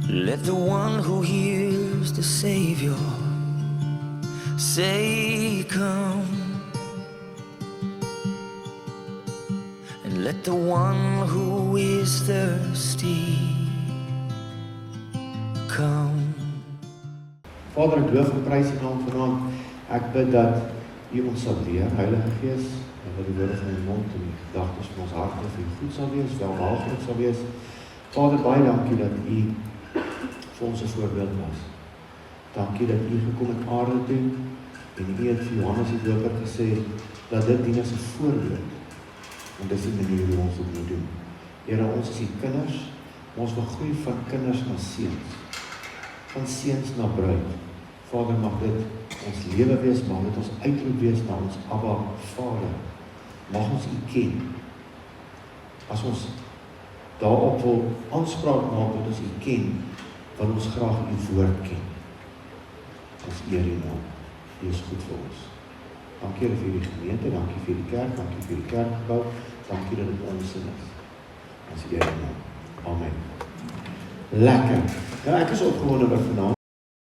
Let the one who hears the Savior say, come. And let the one who is thirsty come. Vader, ek loof en prys U naam vanaand. Ek bid dat U ons sal leer, Heilige Gees, en dat die woorde van U mond en die gedagtes van ons harte vir U goed sal wees, welbehaaglik sal wees. Vader, baie dankie dat U vir ons 'n voorbeeld was. Dankie dat U gekom het aarde toe en U het vir Johannes die Doper gesê dat dit dien as 'n voorbeeld. En dis die manier hoe ons dit moet doen. Here, ons is die kinders, ons wil groei van kinders na seuns. Van seuns na bruid. Vader, mag dit ons lewe wees, mag dit ons uitroep wees na ons Abba Vader. Mag ons U ken. As ons daarop wil aanspraak maak dat ons U ken, wil ons graag U woord ken. Ons eer U naam. U is goed vir ons. Dankie vir die gemeente, dankie vir die kerk, dankie vir die kerkgebou, dankie dat dit ons is. Ons eer U naam. Amen. Lekker. Ja, ek is opgewonde oor vanaand.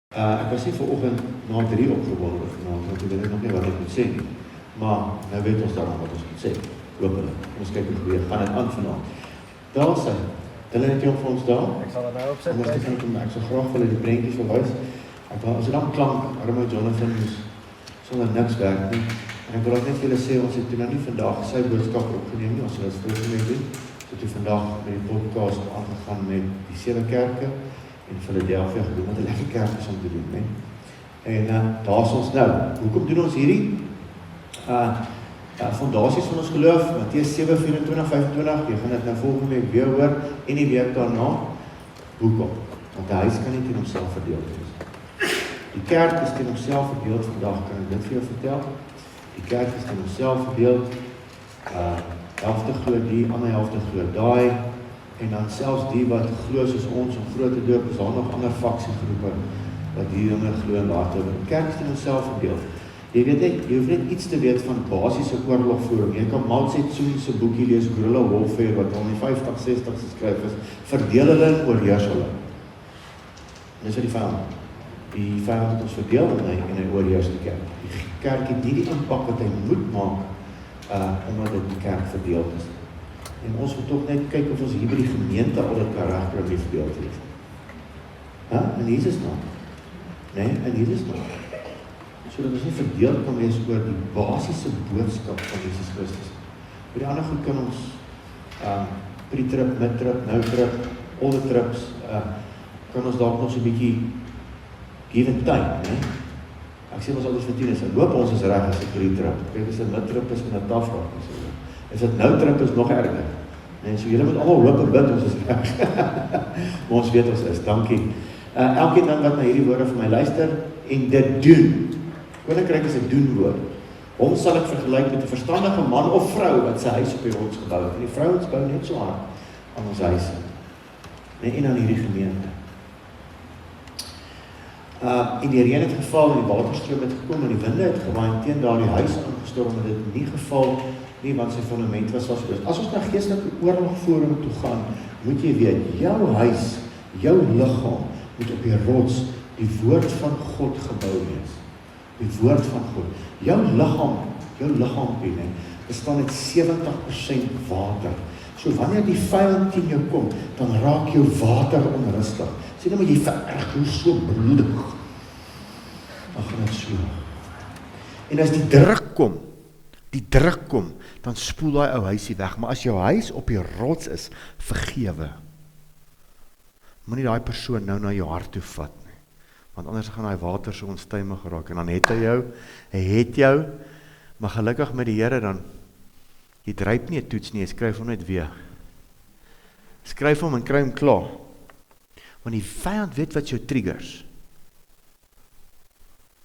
Ek was nie vanoggend na 3 opgewonde oor vanaand, want ek weet nog nie wat ek moet sê nie. Maar nou weet ons daarom wat ons moet sê. Hopelik. Ons kyk hoe weer gaan dit aan vanaand. Daar sê, hulle het jou vir ons daar. Ek sal dit nou opsit. Ek sal graag vir die prentjies verwys. As dit dan klank, arme Jonathan is sonder niks werk nie. En ek wil net vir julle sê, ons het toe nou nie vandag sy boodskap opgeneem nie, ons sal dit volgende doen. Toe vandag met die podcast aangegaan met die 7 kerke in Philadelphia gedoen, wat 'n lekker kerk is om te doen, né? En daar is ons nou. Hoekom doen ons hierdie? Fondasies van ons geloof, Matteus 7:24-25, jy gaan dit nou volgende week weer hoor, en die week daarna. Hoekom? Want die huis kan nie teen homself verdeel wees. Die kerk is teen homself verdeel vandag, kan ek dit vir jou vertel? Die kerk is teen homself verdeel, helfte glo die, ander helfte glo daai, en dan selfs die wat glo soos ons om groot te doop, is daar nog ander faksiegroepe wat hier jonge glo en later. Die kerk is teen homself verdeel. Jy weet net, jy hoef net iets te weet van basiese oorlogvoering. Jy kan Mao Tse-tung se boekie lees, Guerrilla Warfare, wat al in die 50, 60 geskryf is, verdeel hulle en oorheers hulle. En dis wat die vyand. Die vyand het ons verdeel en hy oorheers die kerk. Die kerk het nie die impak wat hy moet maak, omdat dit die kerk verdeeld is. En ons moet toch net kyk of ons hier by die gemeente al dit karakter nie verdeeld is. In Jesus naam. Nee, in Jesus naam. Sodat ons nie verdeeld kan wees oor die basiese boodskap van Jesus Christus. By die ander goed kan ons pre-trip, mid-trip, nou-trip, all the trips, kan ons dalk nog so 'n bietjie give and take, nee? Ek sê ons altyd vir tieners, loop ons is reg as 'n pre-trip. Kyk, as 'n mid-trip is met 'n tafraak. As dit nou-trip is nog erger. En so julle moet almal hoop en bid ons is reg. Maar ons weet ons is, dankie. Elkeen dan wat na hierdie woorde van my luister en dit doen. Koninkryk is 'n doen-woord. Hom sal ek vergelyk met 'n verstandige man of vrou wat sy huis op die rots gebou het. En die vrouens bou net so hard aan ons huise. En aan hierdie gemeente. En die reën het geval en die waterstroom het gekom en die winde het gewaai teen daardie huis aangestorm en dit nie geval nie, want sy fundament was vasgeloos. As ons na geestelike oorlogvoering toe gaan, moet jy weet, jou huis, jou liggaam moet op die rots, die woord van God gebou wees. Die woord van God. Jou liggaam bestaan uit 70% water. So wanneer die vyand teen jou kom, dan raak jou water onrustig. Sê nou maar jy vererg hoe so bloedig. Dan gaan dit so. En as die druk kom, dan spoel daai ou huisie weg. Maar as jou huis op die rots is, vergewe. Moenie daai persoon nou na jou hart toe vat nie. Want anders gaan daai water so onstuimig geraak en dan het hy jou, maar gelukkig met die Here dan, jy dryp nie 'n toets nie, jy skryf hom net weer. Skryf hom en kry hom klaar. Want die vyand weet wat jou triggers.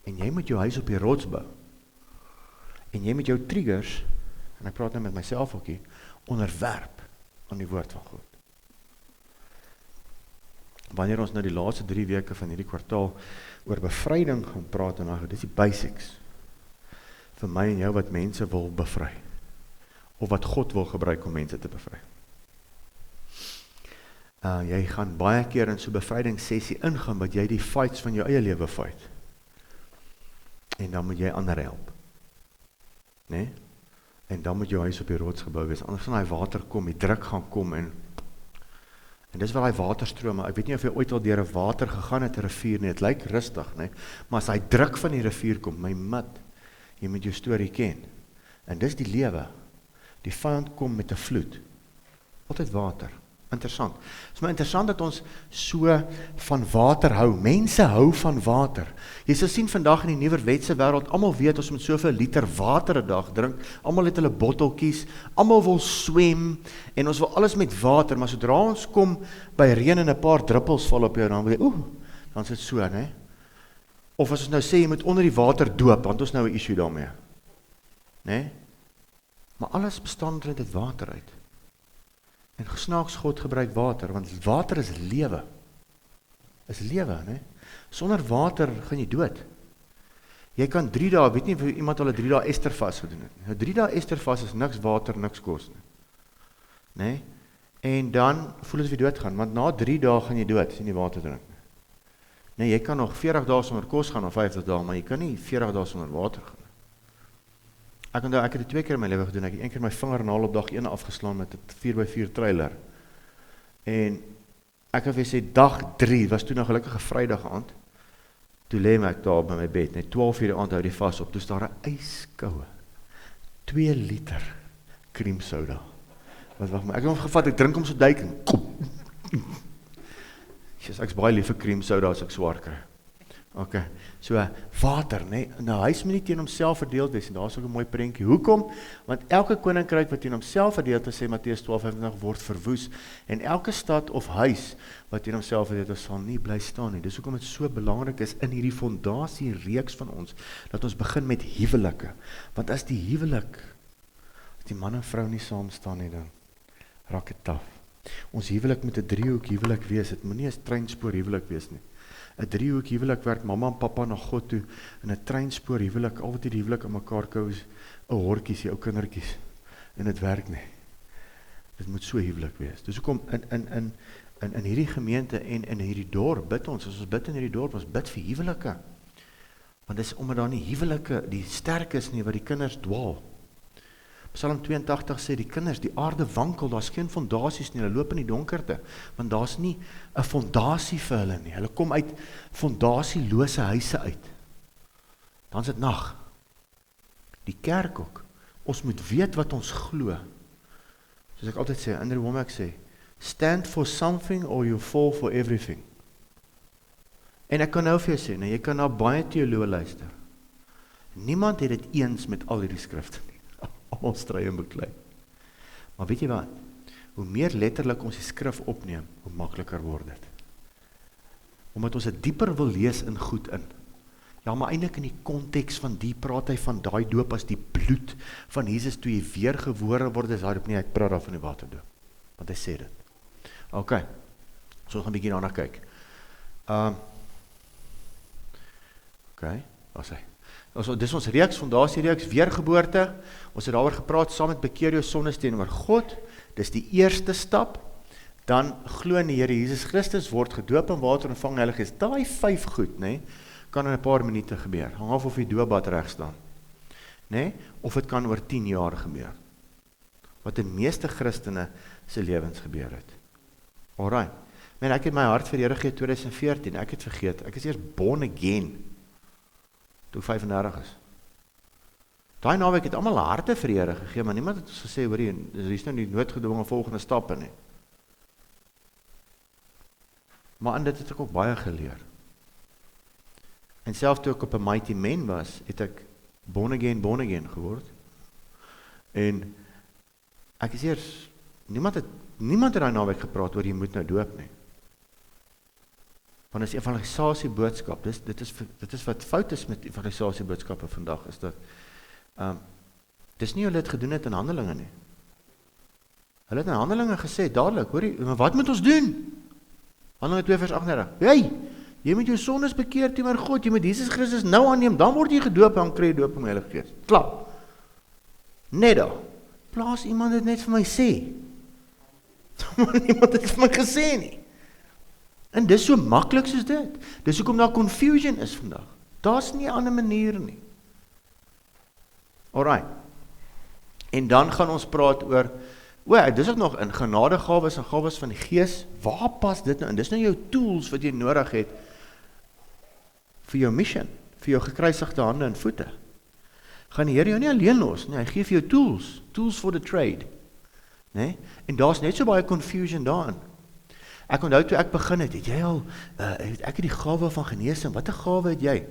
En jy moet jou huis op die rots bou. En jy moet jou triggers, en ek praat nou met myself ook hier, onderwerp aan die woord van God. Wanneer ons nou die laaste 3 weke van hierdie kwartaal oor bevryding gaan praat, en dan dis die basics vir my en jou wat mense wil bevry, of wat God wil gebruik om mense te bevry. Jy gaan baie keer in so 'n bevrydingssessie ingaan, wat jy die fights van jou eie lewe fight. En dan moet jy ander help. Nee? En dan moet jou huis op die rots gebou wees, anders gaan die water kom, die druk gaan kom, en dis waar die waterstrome, ek weet nie of jy ooit al deur 'n water gegaan het, 'n rivier nie, het lyk rustig, nee? Maar as die druk van die rivier kom, my mat, jy moet jou storie ken, en dis die lewe, die vyand kom met 'n vloed, altyd water, interessant, het is maar interessant dat ons so van water hou, mense hou van water, jy sal sien vandag in die nuwerwetse wêreld, almal weet ons moet soveel liter water 'n dag drink, almal het hulle botteltjies, almal wil swem, en ons wil alles met water, maar sodra ons kom by reën en 'n paar druppels val op jou, dan wil jy, dan is dit so, né? Of as ons nou sê, jy moet onder die water doop, want ons nou 'n issue daarmee, né? Maar alles bestaan uit water uit. En snaaks God gebruik water, want water is lewe. Is lewe, né? Sonder water gaan jy dood. Jy kan 3 dae, weet nie of iemand al 'n 3 dae Ester vas gedoen het. 'n 3 dae Ester vas is niks water, niks kos nie. Né? En dan voel dit weer doodgaan, want na 3 dae gaan jy dood as jy nie water drink nie. Nee, jy kan nog 40 dae sonder kos gaan of 50 dae, maar jy kan nie 40 dae sonder water gaan. Ek het dit 2 keer in my lewe gedoen, ek het 1 keer my vingernaal op dag 1 afgeslaan met 'n 4x4 trailer. En ek het vir sê, dag 3, was toe nou gelukkig 'n Vrydag aand, toe lê ek daar by my bed, net 12 uur die aand hou die vas op, toe is daar 'n ijskoue, 2 liter cream soda. Wag, ek het hom gevat, ek drink hom so duik, en kom. Ek is baie lief vir cream soda as ek swaar kry. Ok, so water, nee, nou huis moet nie teen homself verdeeld wees, en daar is ook 'n mooi prentjie. Hoekom? Want elke koninkryk wat teen homself verdeeld is, sê Matteus 12:25, word verwoes, en elke stad of huis wat teen homself verdeeld is, sal nie bly staan nie. Dis hoekom dit so belangrik is in hierdie fondasie reeks van ons, dat ons begin met huwelike, want as die huwelik, as die man en vrou nie saam staan nie, dan raak dit taf. Ons huwelik moet 'n driehoek huwelik wees, dit moet nie 'n treinspoor huwelik wees nie. 'n driehoek huwelik werk mamma en pappa na God toe, en 'n treinspoor huwelik, al wat die huwelik aan mekaar kou is 'n hortjies, die ou kindertjies, en dit werk nie. Dit moet so huwelik wees. Dus hoekom in hierdie gemeente en in hierdie dorp bid ons, as ons bid in hierdie dorp, ons bid vir huwelike. Want dis omdat daar nie huwelike die sterk is nie, wat die kinders dwaal. Psalm 82 sê, die kinders, die aarde wankel, daar's geen fondasies nie, hulle loop in die donkerte, want daar's nie 'n fondasie vir hulle nie, hulle kom uit fondasielose huise uit. Dan is dit nag. Die kerk ook, ons moet weet wat ons glo. Soos ek altyd sê, Andrew Womack sê, stand for something or you fall for everything. En ek kan nou vir jou sê, jy kan na baie teoloë luister. Niemand het dit eens met al hierdie skrifte nie. Almal stry en beklei. Maar weet jy wat? Hoe meer letterlik ons die skrif opneem, hoe makliker word dit. Omdat ons dit dieper wil lees in goed in. Ja, maar eintlik in die konteks van die praat hy van daai doop as die bloed van Jesus toe hy weergebore word, is daarop nie, ek praat daar van die waterdoop. Want hy sê dit. Ok, so ons gaan 'n bietjie daarna kyk. Ok, was hy. Dis ons reeks, fondasiereeks, weergeboorte. Ons het daaroor gepraat, saam met bekeer jou sondes teenoor God. Dis die eerste stap. Dan glo in die Here Jesus Christus, word gedoop in water en ontvang Heilige Gees. Daai 5 goed, né, kan in 'n paar minute gebeur. Hang af of die doopbad reg staan. Né? Of dit kan oor 10 jaar gebeur. Wat in meeste Christene se lewens gebeur het. Alright. Ek het my hart vir die Here gegee 2014. Ek het vergeet. Ek is eers born again toe 35 is. Daai naweek het almal harte vir die Here gegee, maar niemand het ons gesê, hoor jy, is nou nie noodgedwonge volgende stappe nie. Maar in dit het ek ook baie geleer. En self toe ek op 'n Mighty Men was, het ek born again geword. En ek is eers, niemand het daai naweek gepraat oor jy moet nou doop nie. Want as evangelisasie boodskap, dit is wat fout is met evangelisasie boodskappe vandag, is dat, dis nie hulle het gedoen het in Handelinge nie. Hulle het in Handelinge gesê, dadelik, hoor jy, maar wat moet ons doen? Handelinge 2 vers 38, jy moet jou sondes bekeer teenoor God, jy moet Jesus Christus nou aanneem, dan word jy gedoop, dan kry jy doop om Heilige Gees. Klap. Net daar. Plaas iemand dit net vir my sê. Niemand het vir my gesê nie. En dis so maklik soos dit. Dis hoekom daar confusion is vandag. Daar's nie 'n ander manier nie. Alright. En dan gaan ons praat oor, dis ook nog in genadegawes en gawes van die Gees. Waar pas dit nou in? Dis nou jou tools wat jy nodig het vir jou mission, vir jou gekruisigde hande en voete. Gaan die Here jou nie alleen los nie, hy gee vir jou tools for the trade. Nee? En daar's net so baie confusion daarin. Ek onthou toe ek begin het jy al, ek het die gawe van genesing, wat 'n gawe het jy?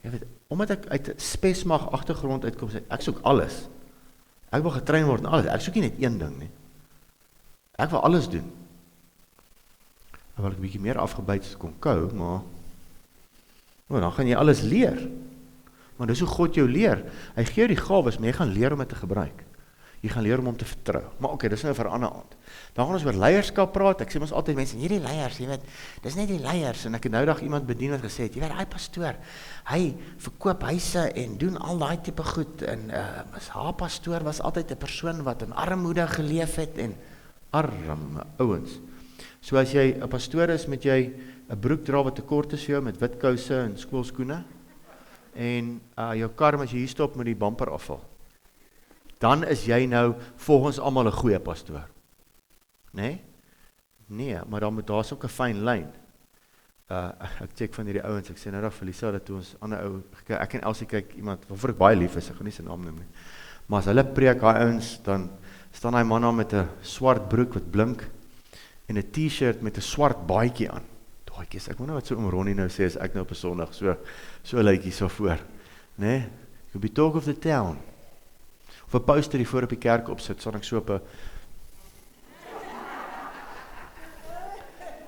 Jy weet, omdat ek uit 'n spesmag agtergrond uitkom, sê ek soek alles. Ek wil getrein word in alles, ek soek nie net een ding nie. Ek wil alles doen. Ek wil 'n bietjie meer afgebyt as kon kou, maar dan gaan jy alles leer. Maar dis hoe God jou leer. Hy gee jou die gawes, maar jy gaan leer om dit te gebruik. Jy gaan leer om hom te vertrou. Maar oké, dis nou vir 'n ander aand. Dan gaan ons oor leierskap praat. Ek sê ons altyd mense, hierdie leiers, jy weet, dis net die leiers. En ek het nou dag iemand bedien wat gesê het, jy weet, hy pastoor, hy verkoop huise en doen al daai tipe goed. En haar pastoor was altyd 'n persoon wat in armoede geleef het en arme ouens. So as jy 'n pastoor is, met jy 'n broek dra wat te kort is vir jou met wit kouse en skoolskoene en jou kar as jy hier stop met die bumper afval. Dan is jy nou volgens almal 'n goeie pastoor. Nee? Nee, maar dan moet daar's ook 'n fyn lyn. Ek check van hierdie ouens, ek sê nou dat vir Lisa dat toe ons ander ou, ek en Elsie kyk iemand waarvoor ek baie lief is, ek gaan nie sy naam noem nie. Maar as hulle preek daai ouens, dan staan daai man daar met 'n swart broek wat blink en 'n T-shirt met 'n swart baadjie aan. Daaietjies, ek wonder wat so oom Ronnie nou sê as ek nou op 'n Sondag so lykie so voor. Nee, you be talk of the town. Of 'n poster hier voor op die kerk opsit, staan ek so op 'n.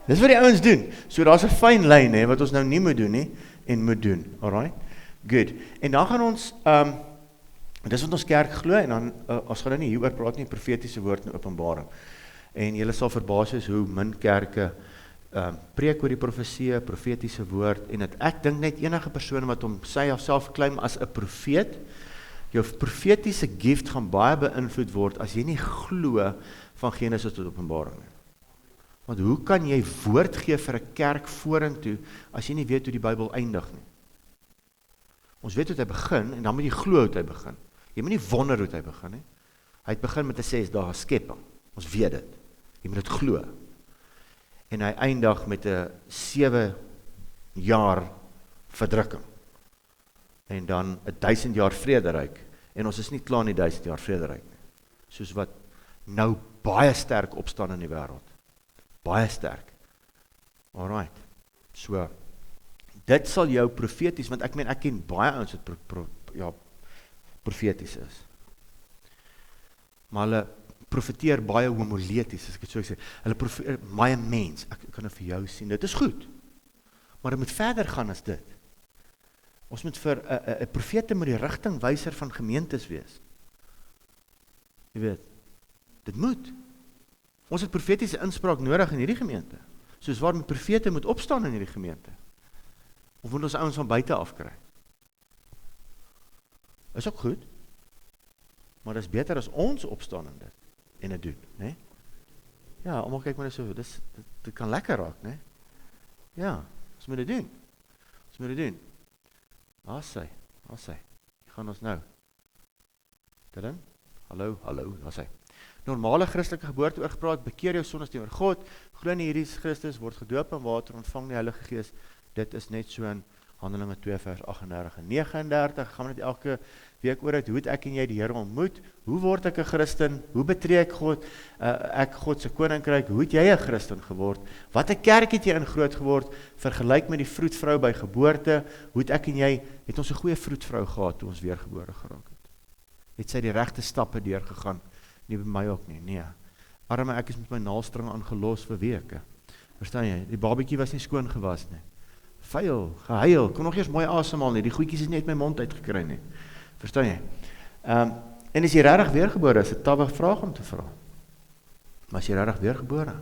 Dis wat die ouens doen. So daar's 'n fyn lyn hè wat ons nou nie moet doen nie en moet doen. Alright? Good. En dan gaan ons dis wat ons kerk glo en dan ons gaan nou nie hieroor praat nie, profetiese woord in Openbaring. En julle sal verbaas wees hoe min kerke preek oor die profesie, profetiese woord en ek dink net enige persoon wat hom self claim as 'n profeet, jou profetiese gift gaan baie beïnvloed word as jy nie glo van Genesis tot Openbaring nie. Want hoe kan jy woord gee vir 'n kerk vorentoe as jy nie weet hoe die Bybel eindig nie? Ons weet hoe hy begin en dan moet jy glo hoe hy begin. Jy moet nie wonder hoe hy begin nie. Hy het begin met 'n 6 dae skepping. Ons weet dit. Jy moet dit glo. En hy eindig met 'n 7 jaar verdrukking. En dan 'n 1000 jaar vrederyk. En ons is nie klaar in die 1000 jaar vrederyk nie. Soos wat nou baie sterk opstaan in die wêreld. Baie sterk. Alright. So, dit sal jou profeties, want ek ken baie ouens wat profeties is. Maar hulle profeteer baie homileties, as ek het so sê. Hulle profeteer baie mens. Ek kan dit vir jou sien. Dit is goed. Maar dit moet verder gaan as dit. Ons moet vir 'n profete met die rigtingwyser van gemeentes wees. Jy weet, dit moet. Ons het profetiese inspraak nodig in hierdie gemeente. Soos waar met profete moet opstaan in hierdie gemeente. Of moet ons ouens van buite afkry? Is ook goed. Maar dit is beter as ons opstaan in dit en dit doen, né? Ja, almal kyk maar so, dit kan lekker raak, né? Ja, ons moet dit doen. Ons moet dit doen. Daar sy. Gaan ons nou. Dit Hallo, daar sy. Normale Christelike geboorte oor gepraat, bekeer jou sondes teenoor God, glo in Jesus Christus, word gedoop in water, ontvang die Heilige Gees. Dit is net so in Handelinge 2 vers 38 en 39. Gaan we net elke week oor uit, hoe het ek en jy die Here ontmoet? Hoe word ek 'n Christen? Hoe betree ek God? Ek God se koninkryk. Hoe het jy 'n Christen geword? Watter kerk het jy in groot geword? Vergelyk met die vroedvrou by geboorte. Hoe het ek en jy, het ons 'n goeie vroedvrou gehad toe ons weergebore geraak het? Het sy die regte stappe deurgegaan? Nie by my ook nie, nee. Arme ek is met my naalstring aangelos vir weke. Verstaan jy? Die babatjie was nie skoon gewas nie. Vuil, gehuil, kon nog eers mooi asemhaal nie. Die goedjies is net my mond uitgekry nie. Verstaan jy? En is jy regtig weergebore? Is 'n tawwe vraag om te vra. Maar is jy regtig weergebore?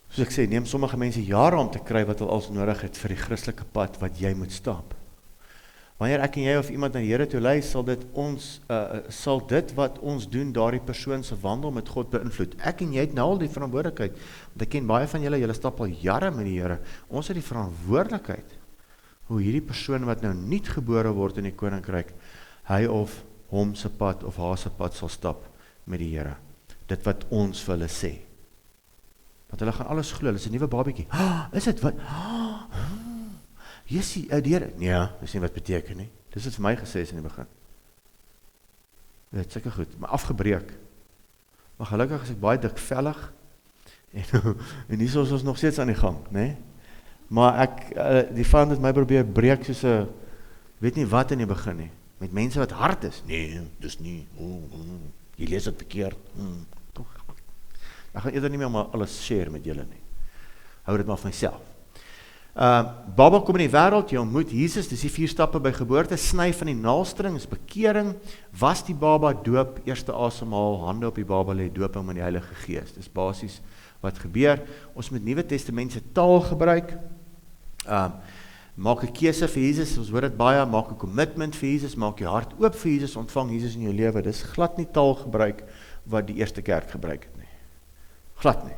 Soos ek sê, neem sommige mense jare om te kry wat hulle als nodig het vir die Christelike pad wat jy moet stap. Wanneer ek en jy of iemand na die Here toe lei, sal dit wat ons doen, daardie persoon se wandel met God beïnvloed. Ek en jy het nou al die verantwoordelikheid, want ek ken baie van julle stap al jare met die Here. Ons het die verantwoordelikheid, hoe hierdie persoon wat nou nie gebore word in die koninkryk, hy of hom se pad of haar se pad sal stap met die Here. Dit wat ons vir hulle sê. Want hulle gaan alles glo, hulle is 'n nuwe babietjie. Is dit wat? Jessie, die Here. Nee, dis nie wat beteken nie. Dis wat vir my gesê is in die begin. Dit is seker goed, maar afgebreek. Maar gelukkig is ek baie dikvellig en hier is ons nog steeds aan die gang, né? Maar die vyand het my probeer breek soos 'n weet nie wat in die begin nie. Met mense wat hard is. Nee, dis nie. Jy lees dit verkeerd. Ek gaan eerder nie meer maar alles share met julle nie. Hou dit maar van myself. Baba kom in die wêreld, jy ontmoet Jesus, dis die 4 stappe by geboorte, sny van die naaldstring, is bekering, was die baba, doop, eerste asemhaal, hande op die baba lê, doop hom in die Heilige Gees. Dis basies wat gebeur. Ons moet Nuwe Testamentse taal gebruik. Maak 'n keuse vir Jesus, ons hoor dit baie, maak 'n commitment vir Jesus, maak jou hart oop vir Jesus, ontvang Jesus in jou lewe. Dis glad nie taal gebruik wat die eerste kerk gebruik het nie. Glad nie.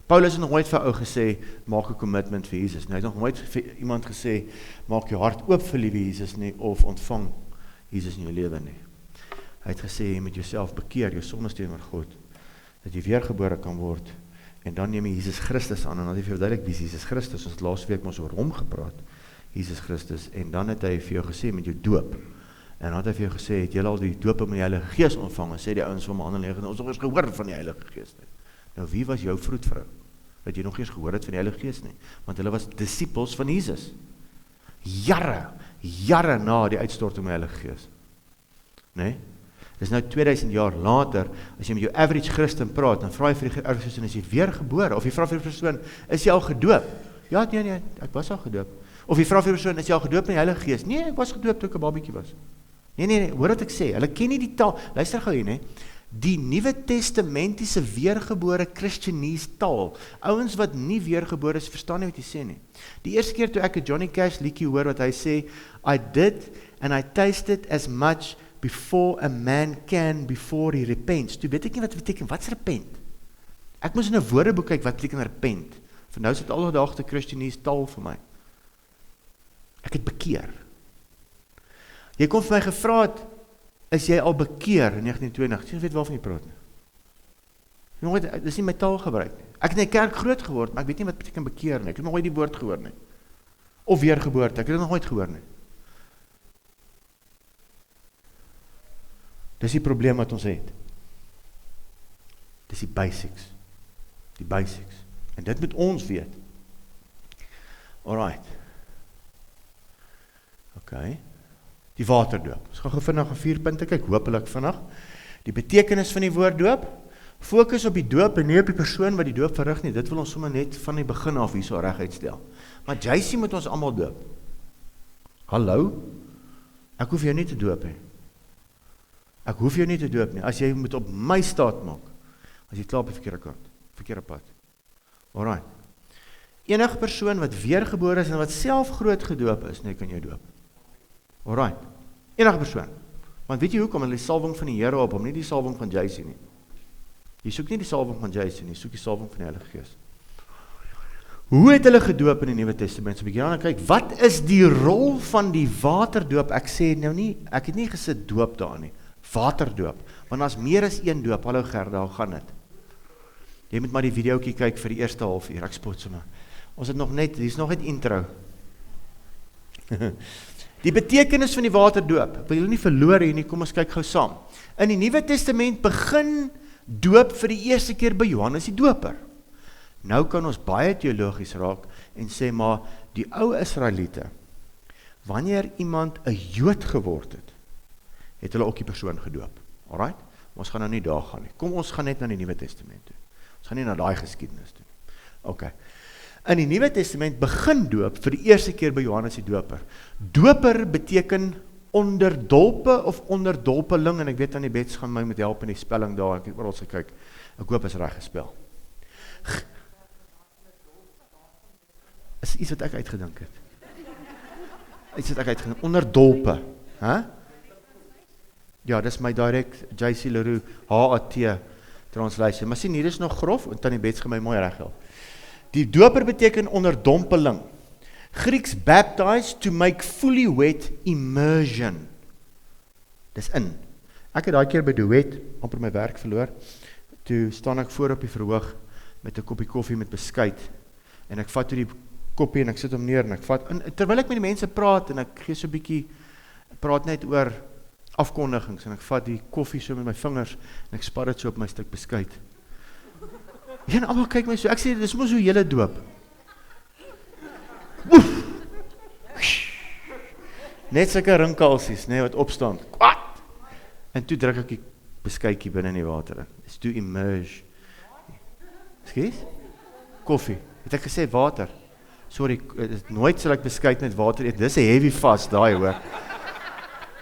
Paulus het nog nooit vir ou gesê, maak 'n commitment vir Jesus. Hy het nog nooit vir iemand gesê, maak jou hart oop vir liewe Jesus nie, of ontvang Jesus in jou lewe nie. Hy het gesê, jy moet jouself bekeer, jou sondes teenoor God, dat jy weergebore kan word, en dan neem jy Jesus Christus aan, en dan het hy vir jou duidelik, wie is Jesus Christus, ons het laas week ons oor hom gepraat, Jesus Christus, en dan het hy vir jou gesê, met jou doop, en dan het hy vir jou gesê, het jy al die doop met die Heilige Gees ontvang, en sê die ouens van my hande lê, ons het nog eens gehoor van die Heilige Gees nie. Nou wie was jou vroedvrou? Dat jy nog eens gehoor het van die Heilige Gees nie? Want hulle was disippels van Jesus. Jare na die uitstorting van die Heilige Gees. Nee? Dis nou 2000 jaar later, as jy met jou average Christen praat, dan vra jy vir die average Christen, is jy weergebore? Of jy vra vir die persoon, is jy al gedoop? Ja, nee, ek was al gedoop. Of jy vra vir die persoon, is jy al gedoop in die Heilige Gees? Nee, ek was gedoop toe ek 'n babietjie was. Nee, hoor wat ek sê, hulle ken nie die taal, luister gou hier, nee. Die Nuwe Testamentiese weergebore Christianese taal, ouens wat nie weergebore is, verstaan nie wat jy sê nie. Die eerste keer toe ek 'n Johnny Cash liedjie hoor wat hy sê, I did and I tasted as much before a man can before he repents. Toe weet ek nie wat beteken, wat's repent? Ek moes in 'n woordeboek kyk wat beteken repent. Vir nou is dit alledaagse Christianese taal vir my. Ek het bekeer. Jy kon vir my gevra het, is jy al bekeer in 1992? Jy weet waarvan jy praat nie. Dit is nie my taal gebruik nie. Ek het in die kerk groot geword, maar ek weet nie wat beteken bekeer nie. Ek het nog nooit die woord gehoor nie. Of weergeboorte, ek het dit nog nooit gehoor nie. Dis die probleem wat ons het. Dis die basics. Die basics. En dit moet ons weet. Alright. Okay. Die waterdoop. Ons gaan gou vinnig 4 punte kyk, hopelik vinnig. Die betekenis van die woord doop. Fokus op die doop en nie op die persoon wat die doop verrig nie. Dit wil ons sommer net van die begin af hierso reguit stel. Maar JC moet ons almal doop. Hallo? Ek hoef jou nie te doop nie. Ek hoef jou nie te doop nie. As jy moet op my staat maak. As jy klaar op die verkeerde pad. Alright. Enige persoon wat weergebore is en wat self groot gedoop is, nee, kan jou doop. Alright. Enige persoon. Want weet jy hoekom? Hulle die salwing van die Here op hom, nie die salwing van JC nie. Jy soek nie die salwing van JC nie, jy soek die salwing van die Heilige Gees. Hoe het hulle gedoop in die Nuwe Testament? So 'n bietjie aan kyk, wat is die rol van die waterdoop? Ek sê nou nie, ek het nie gesit doop daar nie. Waterdoop. Want as meer as een doop, hallo Gerda, hoe gaan dit? Jy moet maar die videoetjie kyk vir die eerste halfuur, ek spot sommer. Ons het nog net, hier is nog net intro. Die betekenis van die waterdoop, ek wil julle nie verloor hier nie, kom ons kyk gou saam. In die Nuwe Testament begin doop vir die eerste keer by Johannes die Doper. Nou kan ons baie teologies raak en sê maar, die ou Israeliete, wanneer iemand 'n Jood geword het hulle ook die persoon gedoop. Alright? Maar ons gaan nou nie daar gaan nie. Kom ons gaan net na die Nuwe Testament toe. Ons gaan nie na daai geskiedenis toe. Okay. In die Nuwe Testament begin doop vir die eerste keer by Johannes die Doper. Doper beteken onderdolpe of onderdolpeling, en ek weet aan die Bets gaan my met help in die spelling daar, ek het oral gekyk, ek hoop is reg gespel. Is iets wat ek uitgedink het. iets wat ek uitgeneem, onderdolpe, ja, dis my direct, JC Leroux, HAT translation, maar sien, hier is nog grof, en Tannie Bets gaan my mooi reg help. Die doper beteken onderdompeling, Grieks baptize, to make fully wet, immersion, dis in. Ek het daai keer by Duet, amper my werk verloor, toe staan ek voor op die verhoog, met 'n koppie koffie met beskuit, en ek vat toe die koppie, en ek sit hom neer, en ek vat, en terwyl ek met die mense praat, en ek gee so 'n bietjie, praat net oor afkondigings, en ek vat die koffie so met my vingers, en ek spat dit so op my stuk beskuit. Ja, en almal kyk my so, ek sê, dis mos hoe julle doop. Woef! Net sulke rinkelsies, nee, wat opstaan. Kwat! En toe druk ek die beskuitjie binne in die water in. It's to immerse. Skies? Koffie. Het ek gesê water? Sorry, nooit sal ek beskuit met water eet. Dis 'n heavy fast daai hoor.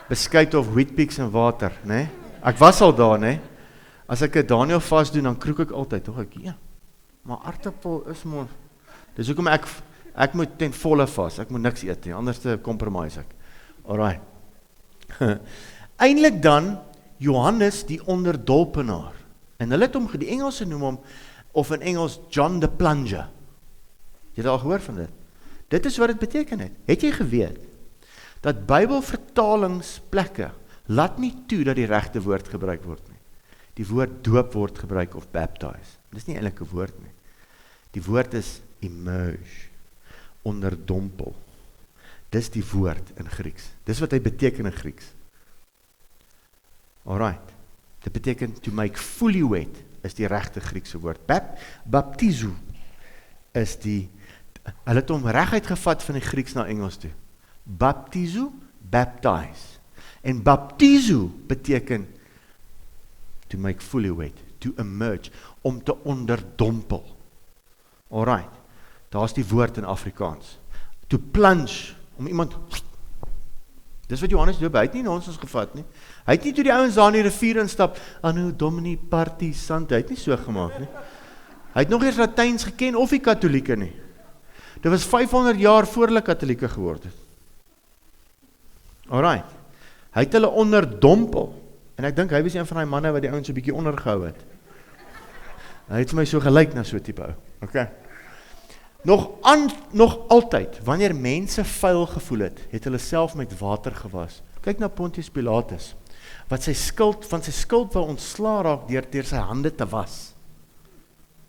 Beskuit of Weet-Bix en water, né? Ek was al daar, né? As ek 'n Daniel fast doen, dan kroek ek altyd, tog ek, ja. Maar aartappel is mos. Dis hoekom ek moet ten volle vas. Ek moet niks eet nie, anders te compromise ek. Alright. Eintlik dan Johannes die onderdolpenaar. En hulle het hom, die Engelse noem hom, of in Engels John the Plunger. Jy het al gehoor van dit? Dit is wat dit beteken het. Het jy geweet, dat Bybelvertalingsplekke laat nie toe dat die regte woord gebruik word nie. Die woord doop word gebruik of baptize. Dit is nie eintlik 'n woord nie. Die woord is immerse, onderdompel. Dis die woord in Grieks. Dis wat hy beteken in Grieks. Alright. Dit beteken to make fully wet, is die regte Griekse woord. Baptizo is die, hulle het hom reguit gevat van die Grieks na Engels toe. Baptizo, baptize. En baptizo beteken to make fully wet, to immerse, om te onderdompel. Alright, daar is die woord in Afrikaans. To plunge, om iemand, dis wat Johannes doop, hy het nie na ons gevat nie. Hy het nie toe die ouens daar in die rivier instap, Anno Domini Party Sante, hy het nie so gemaakt nie. Hy het nog eers Latyns geken, of die katholieke nie. Dit was 500 jaar voor hulle katholieke geword het. Alright, hy het hulle onderdompel, en ek dink hy was een van die manne wat die ouens so 'n bietjie ondergehou het. Hy het vir my so gelyk na so 'n tipe ou. Okay. Nog altyd, wanneer mense vuil gevoel het, het hulle self met water gewas. Kyk na Pontius Pilatus, wat van sy skuld wou ontsla raak deur sy hande te was.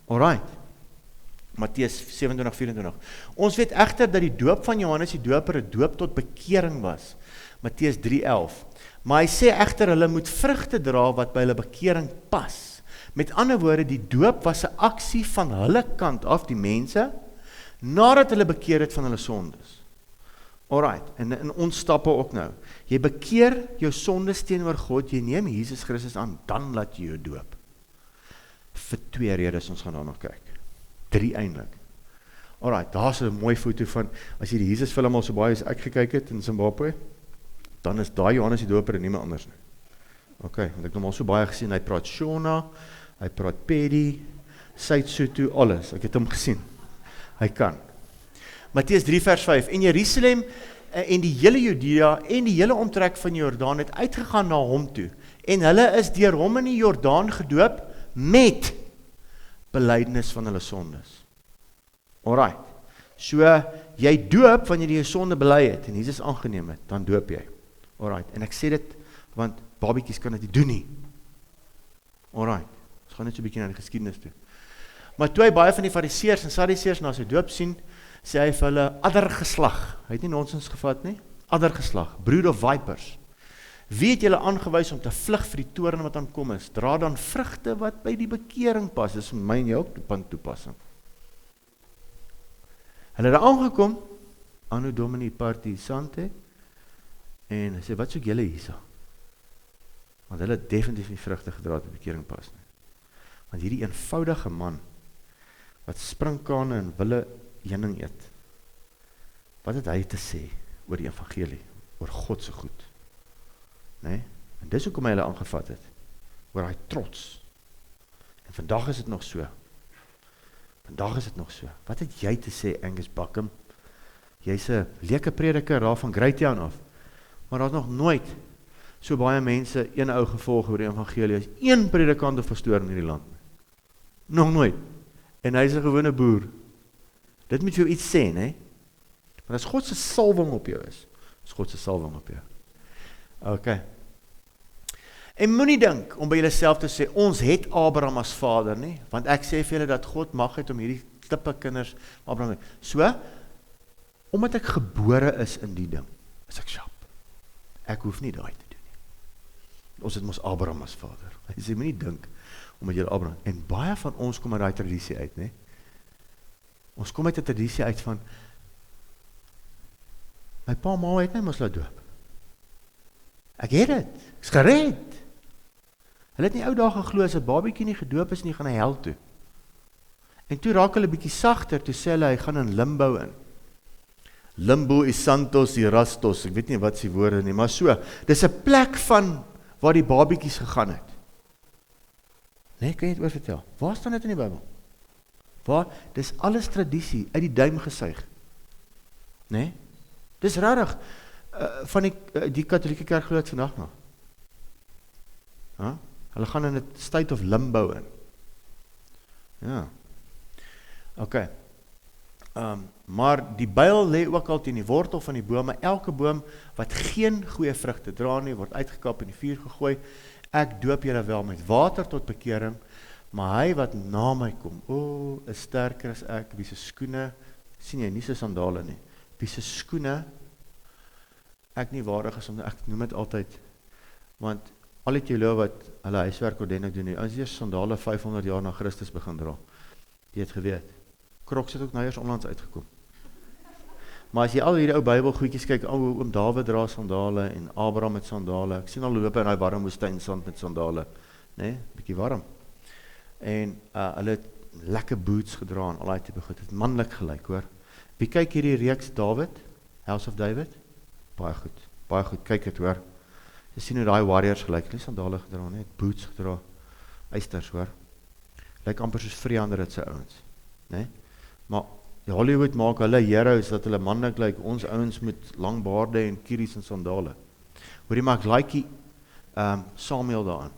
Alright. Matteus 27:24. Ons weet egter dat die doop van Johannes die Doper 'n doop tot bekering was. Matteus 3:11. Maar hy sê egter hulle moet vrugte dra wat by hulle bekering pas. Met ander woorde, die doop was 'n aksie van hulle kant af, die mense, nadat hulle bekeer het van hulle sondes. Alright, en ons stappe ook nou. Jy bekeer jou sondes teenoor God, jy neem Jesus Christus aan, dan laat jy jou doop. Vir 2 redes, ons gaan daar nog kyk. 3 eintlik. Alright, daar is 'n mooi foto van, as jy die Jesus film al so baie as ek gekyk het in Zimbabwe, dan is daai Johannes die Doper en niemand anders nie. Okay, want ek het hom al so baie gesien, hy praat Shona, hy praat Pedi, Sotho, alles, ek het hom gesien. Hy kan. Matteus 3 vers 5, en Jerusalem en die hele Judea en die hele omtrek van Jordaan het uitgegaan na hom toe, en hulle is deur hom in die Jordaan gedoop met belydenis van hulle sondes. Alright, so jy doop wanneer jy jou sonde bely het, en Jesus aangeneem het, dan doop jy. Alright, en ek sê dit, want babiekies kan dit nie doen nie. Alright, ons gaan net so 'n bietjie na die geskiedenis toe. Maar toe hy baie van die fariseërs en sadduseërs na sy doop sien, sê hy vir hulle, addergeslag, hy het nie nonsens gevat nie, addergeslag, brood of vipers, wie het julle aangewys om te vlug vir die toorn wat aankom is, dra dan vrugte wat by die bekering pas, dis vir my en jou ook toepassing. Hulle het aangekom, Anno Domini Party Sante, en hy sê, wat soek julle hierso? Want hulle het definitief nie vrugte gedra wat by bekering pas nie. Want hierdie eenvoudige man, wat sprinkane en wille heuning eet, wat het hy te sê oor die evangelie, oor God se goed? Nee? En dis hoekom hy hulle aangevat het, oor hy trots. En vandag is dit nog so. Vandag is dit nog so. Wat het jy te sê, Angus Buckham? jy's 'n leuke prediker daar van Greytown af, maar daar's nog nooit so baie mense een ou gevolg oor die evangelie as een predikant of pastoor in hierdie land. Nog nooit. En hy's 'n gewone boer. Dit moet vir jou iets sê, né? Maar as God se salwing op jou is God se salwing op jou. Okay. En moenie dink om by julleself te sê, ons het Abraham as vader, nie? Want ek sê vir julle dat God mag het om hierdie tipe kinders Abraham. So, omdat ek gebore is in die ding, is ek sharp. Ek hoef nie daai te doen nie. Ons het mos Abraham as vader. Hy sê, moenie dink omdat julle Abraham. En baie van ons kom uit daai tradisie uit, né? Ons kom uit 'n tradisie uit van my pa en ma het my mos laat doop. Ek het dit. Ek's gered. Hulle het nie ou dae geglo as 'n babietjie nie gedoop is nie, gaan hy hel toe. En toe raak hulle bietjie sagter, toe sê hulle hy gaan in limbo in. Limbo is santos irastos. Ek weet nie wat se woorde nie, maar so. Dis 'n plek van waar die babietjies gegaan het. Nee, kan jy dit oor vertel? Waar staan dit in die Bybel? Waar? Dis alles tradisie, uit die duim gesuig. Nee? Dis rarig. Van die katholieke kerk glo dit vandag nog. Hulle gaan in 'n state of limbo in. Ja. Okay. Maar die byl lê ook al teen die wortel van die boom, maar elke boom wat geen goeie vrugte dra nie, word uitgekap en in die vuur gegooi. Ek doop julle wel met water tot bekering, maar hy wat na my kom, is sterker as ek, wie se skoene, sien jy, nie se sandale nie, wie se skoene, ek nie waardig is om, ek noem dit altyd, want al die teoloë wat hulle huiswerk ordentlik doen nie, as eers sandale 500 jaar na Christus begin dra, jy het geweet, Crocs het ook nou eers onlangs uitgekom. Maar as jy al hierdie ou Bybelgoedjies kyk, oom Dawid dra sandale en Abraham met sandale. Ek sien al loop in daai warm woestynsand met sandale, né? Bietjie warm. En hulle het lekker boots gedra en al daai tipe goed. Het manlik gelyk, hoor. Wie kyk hierdie reeks Dawid? House of David? Baie goed. Baie goed. Kyk dit, hoor. Jy sien hoe daai warriors gelyk, nie sandale gedra nie, het boots gedra. Eisters, hoor. Lyk amper soos Vreander dit se ouens, né? Maar Hollywood maak hulle heroes dat hulle manlik lyk, ons ouens met lang baarde en kieries en sandale. Hoorie, maar ek like die Samuel daarin.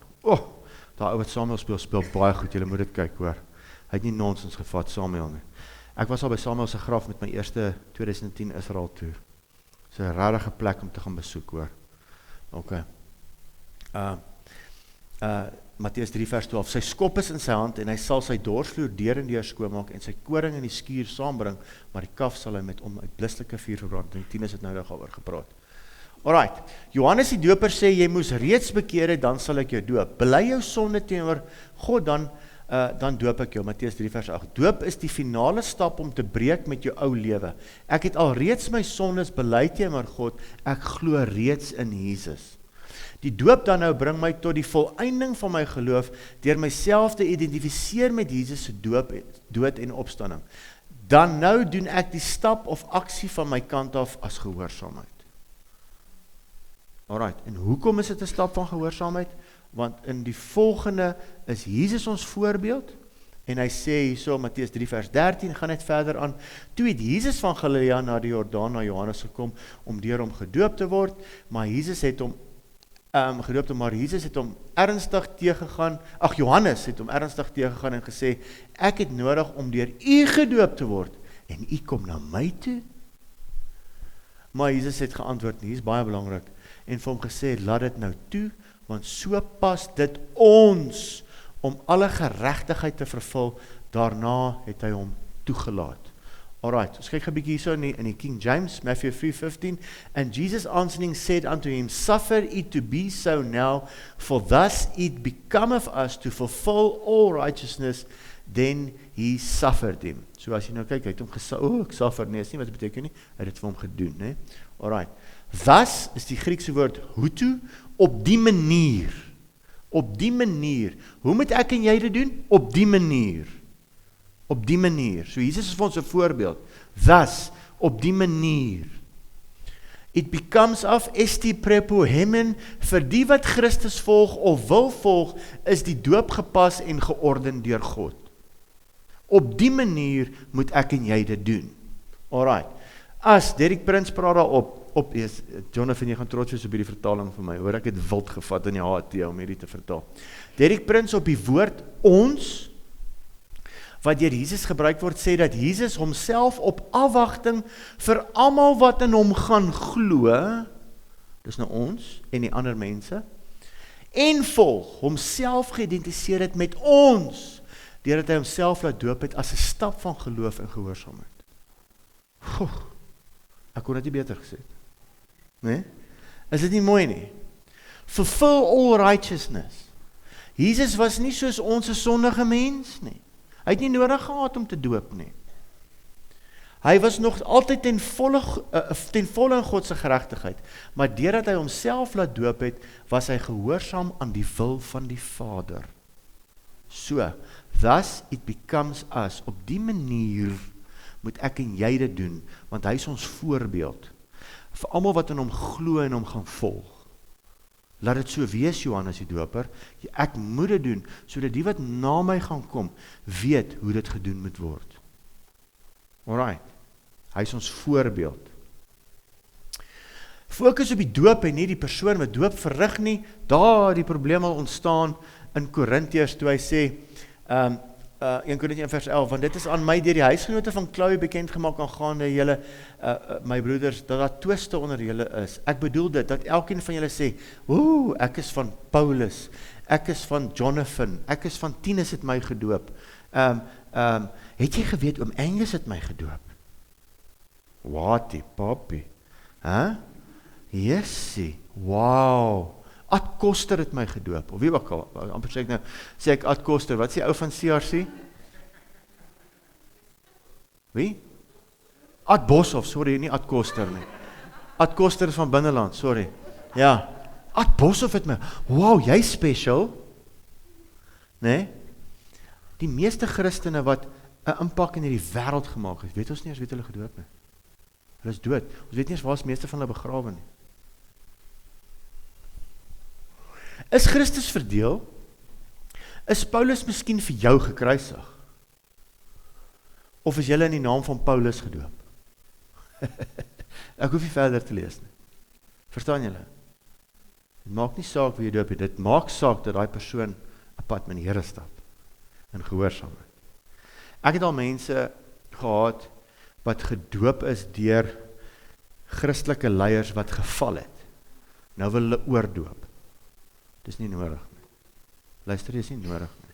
Daai ou wat Samuel speel baie goed, julle moet dit kyk, hoor. Hy het nie nonsens gevat, Samuel nie. Ek was al by Samuel se graf met my eerste 2010 Israel toer. So 'n rarige plek om te gaan besoek, hoor. Okay. Matteus 3 vers 12, sy skop is in sy hand en hy sal sy dorsvloer deur en deur skoonmaak en sy koring in die skuur saambring, maar die kaf sal hy met onblusselike vuur verbrand. En die 10 het nou daaroor gepraat. Alright, Johannes die Doper sê, jy moes reeds bekeer het, dan sal ek jou doop. Bely jou sonde teenoor God, dan doop ek jou. Matteus 3 vers 8. Doop is die finale stap om te breek met jou ou lewe. Ek het al reeds my sondes bely teenoor God, ek glo reeds in Jesus. Die doop dan nou bring my tot die volëinding van my geloof, deur myself te identifiseer met Jesus se dood en opstanding. Dan nou doen ek die stap of aksie van my kant af as gehoorsaamheid. Alright, en hoekom is dit 'n stap van gehoorsaamheid? Want in die volgende is Jesus ons voorbeeld, en hy sê hierso, Matteus 3 vers 13, gaan net verder aan, toe het Jesus van Galilea na die Jordaan, na Johannes gekom, om deur hom gedoop te word, maar Jesus het hom ernstig teëgegaan, Johannes het hom ernstig teëgegaan en gesê, ek het nodig om deur u gedoop te word, en u kom na my toe? Maar Jesus het geantwoord, nie, is baie belangrik, en vir hom gesê, laat dit nou toe, want so pas dit ons, om alle geregtigheid te vervul, daarna het hy hom toegelaat. Alright, ons kyk 'n bietjie hierso in die King James, Matthew 3:15, and Jesus answering said unto him, suffer it to be so now, for thus it becometh us to fulfill all righteousness, then he suffered him. So as jy nou kyk, hy het hom ek suffer, nee, is nie wat dit beteken nie, hy het dit vir hom gedoen, nee. Alright, thus is die Griekse woord hutu, op die manier, hoe moet ek en jy dit doen? Op die manier, so Jesus is vir ons 'n voorbeeld, thus, op die manier, it becomes of esti prepohemen, vir die wat Christus volg of wil volg, is die doop gepas en georden deur God. Op die manier moet ek en jy dit doen. Alright, as, Derek Prins praat daar op, yes, Jonathan, jy gaan trots wees op hierdie vertaling vir my, hoor, ek het wild gevat in die HT om hierdie te vertaal. Derek Prins op die woord ons, wat deur Jesus gebruik word, sê dat Jesus homself op afwagting vir almal wat in hom gaan glo, dis nou ons en die ander mense, en volg, homself geïdentifiseer het met ons, deurdat hy homself laat doop het as 'n stap van geloof en gehoorsaamheid. Ek kon dit nie beter gesê het. Nee? Is dit nie mooi nie? Fulfill all righteousness. Jesus was nie soos ons 'n sondige mens nie. Hy het nie nodig gehad om te doop nie. Hy was nog altyd ten volle in God se geregtigheid, maar deurdat hy homself laat doop het, was hy gehoorsaam aan die wil van die Vader. So, thus it becomes us. Op die manier moet ek en jy dit doen, want hy is ons voorbeeld, vir almal wat in hom glo en hom gaan volg. Laat dit so wees, Johannes die Doper, ek moet dit doen, sodat die wat na my gaan kom, weet hoe dit gedoen moet word. Alright, hy is ons voorbeeld. Fokus op die doop en nie die persoon wat doop verrig nie, daar die probleem al ontstaan in Korintiërs, toe hy sê, 1 Korintiërs 1 vers 11, want dit is aan my deur die huisgenote van Chloe bekend gemaak aangaande julle, my broeders, dat daar twiste onder julle is. Ek bedoel dit, dat elkeen van julle sê, ek is van Paulus, ek is van Jonathan, ek is van Tinus het my gedoop. Het jy geweet, oom Angus het my gedoop? Watie, papi, Jessie, wow, Ad Koster het my gedoop, of wie ook al, amper sê ek nou, sê ek Ad Koster, wat sê ou van CRC? Wie? Ad Boshoff, sorry, nie Ad Koster nie. Ad Koster is van Binneland, sorry. Ja, Ad Boshoff het my, wow, jy special, nee? Die meeste Christene wat 'n impak in hierdie wêreld gemaak het, weet ons nie eens weet hulle gedoop nie. Hulle is dood, ons weet nie eens waar is meeste van hulle begrawe nie. Is Christus verdeel? Is Paulus miskien vir jou gekruisig? Of is julle in die naam van Paulus gedoop? Ek hoef nie verder te lees nie. Verstaan julle? Dit maak nie saak wie jy doop het, dit maak saak dat daai persoon 'n pad met die Here stap in gehoorsaamheid. Ek het al mense gehad wat gedoop is deur Christelike leiers wat geval het. Nou wil hulle oordoop. Dis nie nodig nie. Luister, dis nie nodig nie.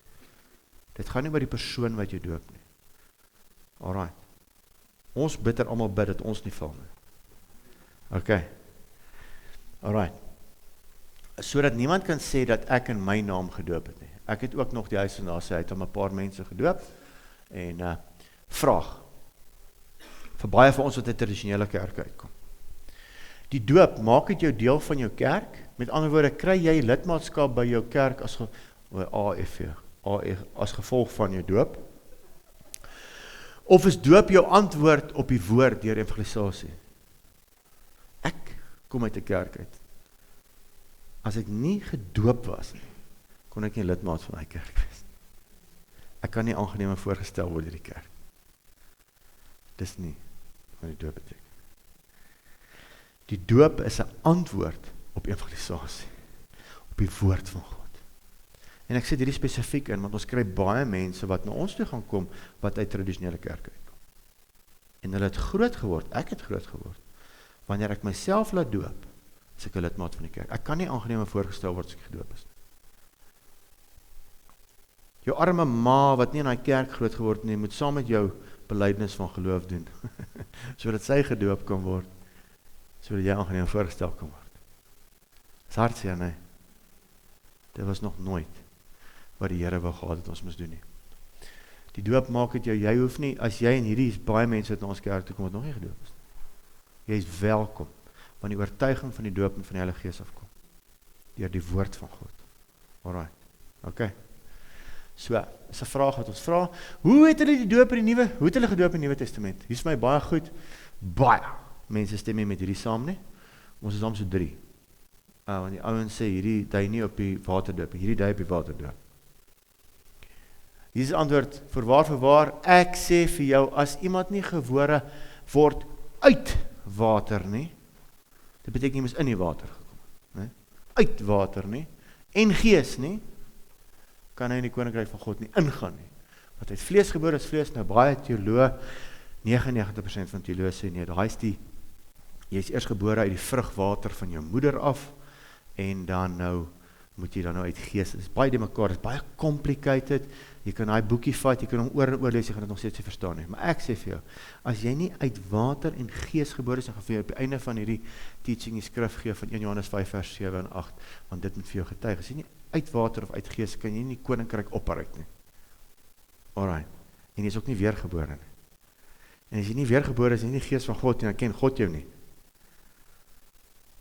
Dit gaan nie oor die persoon wat jy doop nie. Alright. Ons bid almal bid dat ons nie val nie. Okay. Alright. Sodat niemand kan sê dat ek in my naam gedoop het nie. Ek het ook nog die huis van daar sê, hy het al 'n paar mense gedoop. En vraag. Vir baie van ons wat uit tradisionele kerke uitkom. Die doop, maak dit jou deel van jou kerk? Met ander woorde, kry jy lidmaatskap by jou kerk as gevolg van jou doop? Of is doop jou antwoord op die woord deur evangelisasie? Ek kom uit 'n kerk uit. As ek nie gedoop was nie, kon ek nie lidmaat van my kerk wees. Ek kan nie aangeneem voorgestel word deur die kerk. Dis nie wat die doop beteken. Die doop is 'n antwoord op evangelisasie, op die woord van God. En ek sê hierdie spesifiek in, want ons kry baie mense wat na ons toe gaan kom, wat uit tradisionele kerke uitkom. En hulle het groot geword, ek het groot geword. Wanneer ek myself laat doop, is ek 'n lidmaat van die kerk. Ek kan nie aangeneem voorgestel word as ek gedoop is. Jou arme ma, wat nie in daai kerk groot geword nie, moet saam met jou belydenis van geloof doen, sodat sy gedoop kan word, sodat jy aangeneem voorgestel kan word. Dis hartseer, nee. Dit was nog nooit wat die Here wou gehad het ons moes doen nie. Die doop maak dit jou, jy hoef nie, as jy en hierdie is baie mense wat na ons kerk toe kom, wat nog nie gedoop is. Jy is welkom, want die oortuiging van die doop en van die Heilige Gees afkom, deur die woord van God. Alright, okay. So, is 'n vraag wat ons vra, hoe het hulle die doop in die hoe het hulle gedoop in die Nuwe Testament? Hier is my baie goed, baie mense stem nie met hierdie saam nie, ons is dan so 3. Want die ouens sê, hierdie dui nie op die waterdoop, hierdie dui op die waterdoop. Hier is antwoord, voorwaar, ek sê vir jou, as iemand nie gebore word uit water nie, dit beteken jy moes in die water gekom, nee? Uit water nie, en gees nie, kan hy in die koninkryk van God nie ingaan nie. Wat uit vlees gebore is vlees, nou baie teoloë, 99% van teoloë sê nee, jy is eers gebore uit die vrugwater van jou moeder af, en dan nou, moet jy dan nou uit gees, dit is baie die mekaar, dit is baie complicated, jy kan daai boekie vat, jy kan hom oor en oor lees, jy gaan dit nog steeds nie verstaan nie, maar ek sê vir jou, as jy nie uit water en gees gebore is, dan gaan vir jou op die einde van hierdie teaching die skrif gee van 1 Johannes 5 vers 7 en 8, want dit moet vir jou getuig, as jy nie uit water of uit gees, kan jy nie koninkryk opbereik nie. Alright, en jy is ook nie weergebore nie. En as jy nie weergebore is, en jy nie gees van God nie, dan ken God jou nie.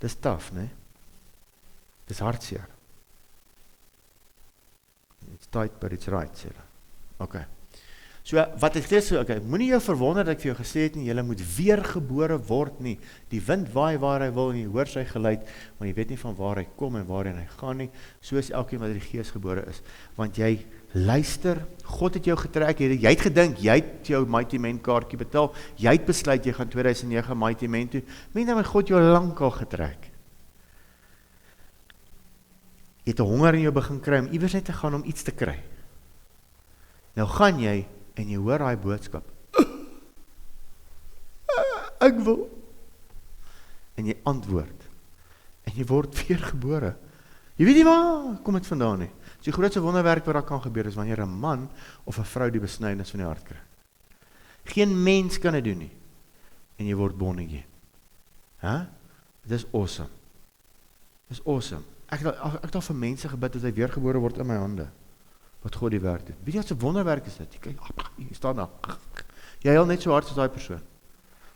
Dis tough, nee? Dis hartseer. It's tight, but it's right, sê hulle. Okay. So, wat ek lees, okay, moenie jou verwonder dat ek vir jou gesê het nie, jy moet weergebore word nie. Die wind waai waar hy wil en jy hoor sy geluid, maar jy weet nie van waar hy kom en waarheen hy gaan nie. So is elkeen wat uit die gees gebore is. Want jy luister, God het jou getrek, jy het gedink, jy het jou Mighty Man kaartjie betaal, jy het besluit, jy gaan 2009 Mighty Man toe, meen dat my God jou lang al getrek. Jy het 'n honger in jou begin kry, om iewers net te gaan om iets te kry. Nou gaan jy, en jy hoor daai boodskap, ek wil, en jy antwoord, en jy word weer gebore. Jy weet nie waar, kom het vandaan nie. So die grootste wonderwerk wat daar kan gebeur, is wanneer 'n man of 'n vrou die besnydenis van die hart kry. Geen mens kan dit doen nie, en jy word born again. Dit is awesome. Dit is awesome. Ek het al vir mense gebid, dat hy weergebore word in my hande, wat God die werk doen. Weet jy wat so wonderwerk is dit? Jy kyk, jy staan daar, jy heel net so hard as daai persoon.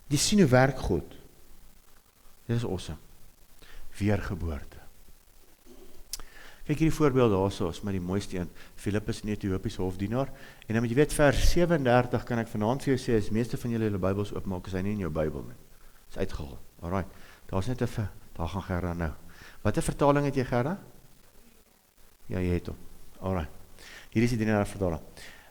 Jy sien hoe werk God. Dit is awesome. Weergeboorte. Kyk hierdie voorbeeld daarso, is maar die mooiste een, Filippus in Ethiopiese hofdienaar, en dan moet jy weet, vers 37, kan ek vanaand vir jou sê, as meeste van julle Bybels oopmaak, is hy nie in jou Bybel nie. Is uitgehaal. Alright, daar is net even, daar gaan Gerda nou. Wat 'n vertaling het jy, Gerda? Ja, jy het hom. Alright. Hier is die 33 vertaling.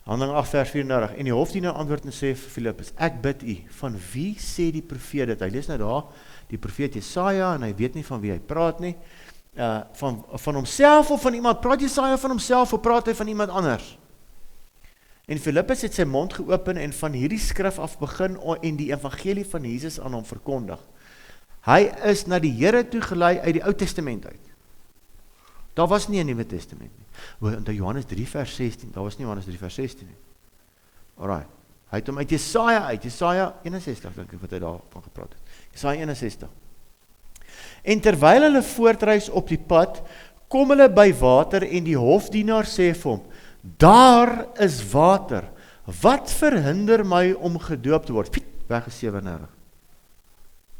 Handelinge 8 vers 34. En die hofdienaar antwoord en sê vir Filippus, ek bid u, van wie sê die profeet dit? Hy lees nou daar, die profeet Jesaja, en hy weet nie van wie hy praat nie. Van homself of van iemand? Praat Jesaja van homself of praat hy van iemand anders? En Filippus het sy mond geopen en van hierdie skrif af begin en die evangelie van Jesus aan hom verkondig. Hy is na die Here toe gelei uit die Ou Testament uit. Daar was nie 'n Nuwe Testament nie. Want Johannes 3 vers 16, daar was nie Johannes 3 vers 16 nie. Alright. Hy het hom uit Jesaja 61 dink ek wat hy daarvan gepraat het. Jesaja 61. En terwyl hulle voortreis op die pad, kom hulle by water en die hofdienaar sê vir hom, daar is water. Wat verhinder my om gedoop te word? Piet, weg is 37.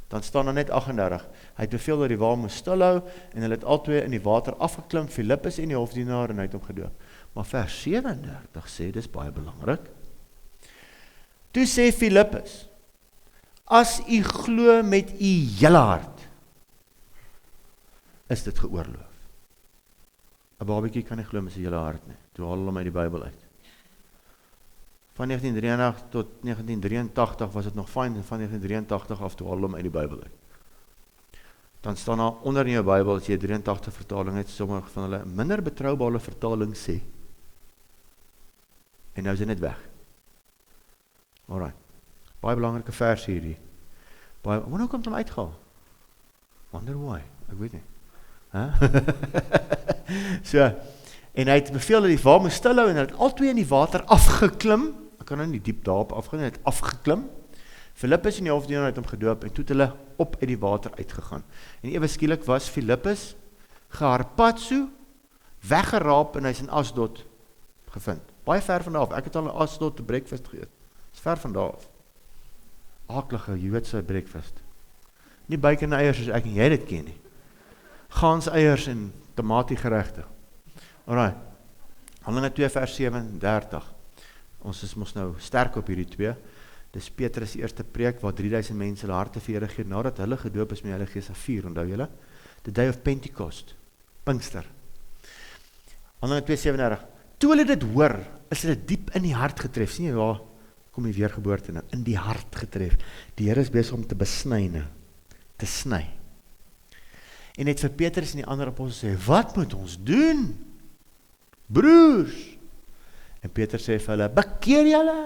Dan staan daar net 38. Hy het beveel dat die wa moes stilhou en hulle het albei in die water afgeklim, Filippus en die hofdienaar, en hy het hom gedoop. Maar vers 37 sê, dis baie belangrik. Toe sê Filippus, as u glo met u hele hart, is dit geoorloof. 'n Babatjie kan nie glo met sy hele hart nie. Toe haal hulle hom uit die Bybel uit. Van 1983 tot 1983 was dit nog fyn, en van 1983 af toe haal hulle hom uit die Bybel uit. Dan staan daar onder in jou Bybel, as jy 83 vertaling het, sommige van hulle minder betroubare vertaling sê, en nou is dit net weg. Alright, baie belangrike vers hierdie. Wanneer nou kom het hom uitgehaal? Wonder why, ek weet nie. So, en hy het beveel dat die wa moes stilhou, en hy het albei in die water afgeklim, ek kan nou nie diep daarop afgaan, hy het afgeklim, Filippus en die hofdienaar het hom gedoop, en toe het hulle op uit die water uitgegaan, en ewe skielik was Filippus geharpatso, weggeraap, en hy is in Asdod gevind, baie ver van daar af, ek het al in Asdod 'n breakfast geëet, is ver van daar af, aaklige Joodse breakfast, nie bacon en eiers soos ek en jy dit ken nie, gans eiers en tomatiegeregte. Alright, Handelinge 2 vers 37, ons is mos nou sterk op hierdie 2, dis Petrus die eerste preek, waar 3000 mense hulle harte vir Here gee, nadat hulle gedoop is met die Heilige Gees af 4, onthou julle? The day of Pentecost, Pinkster. Handelinge 2:37, toe hulle dit hoor, is hulle diep in die hart getref, sien jy waar, kom die weergeboorte nou, in die hart getref. Die Here is besig om te besny nou, te sny. En het vir Petrus en die ander apostels sê, wat moet ons doen? Broers! En Petrus sê vir hulle, bekeer julle!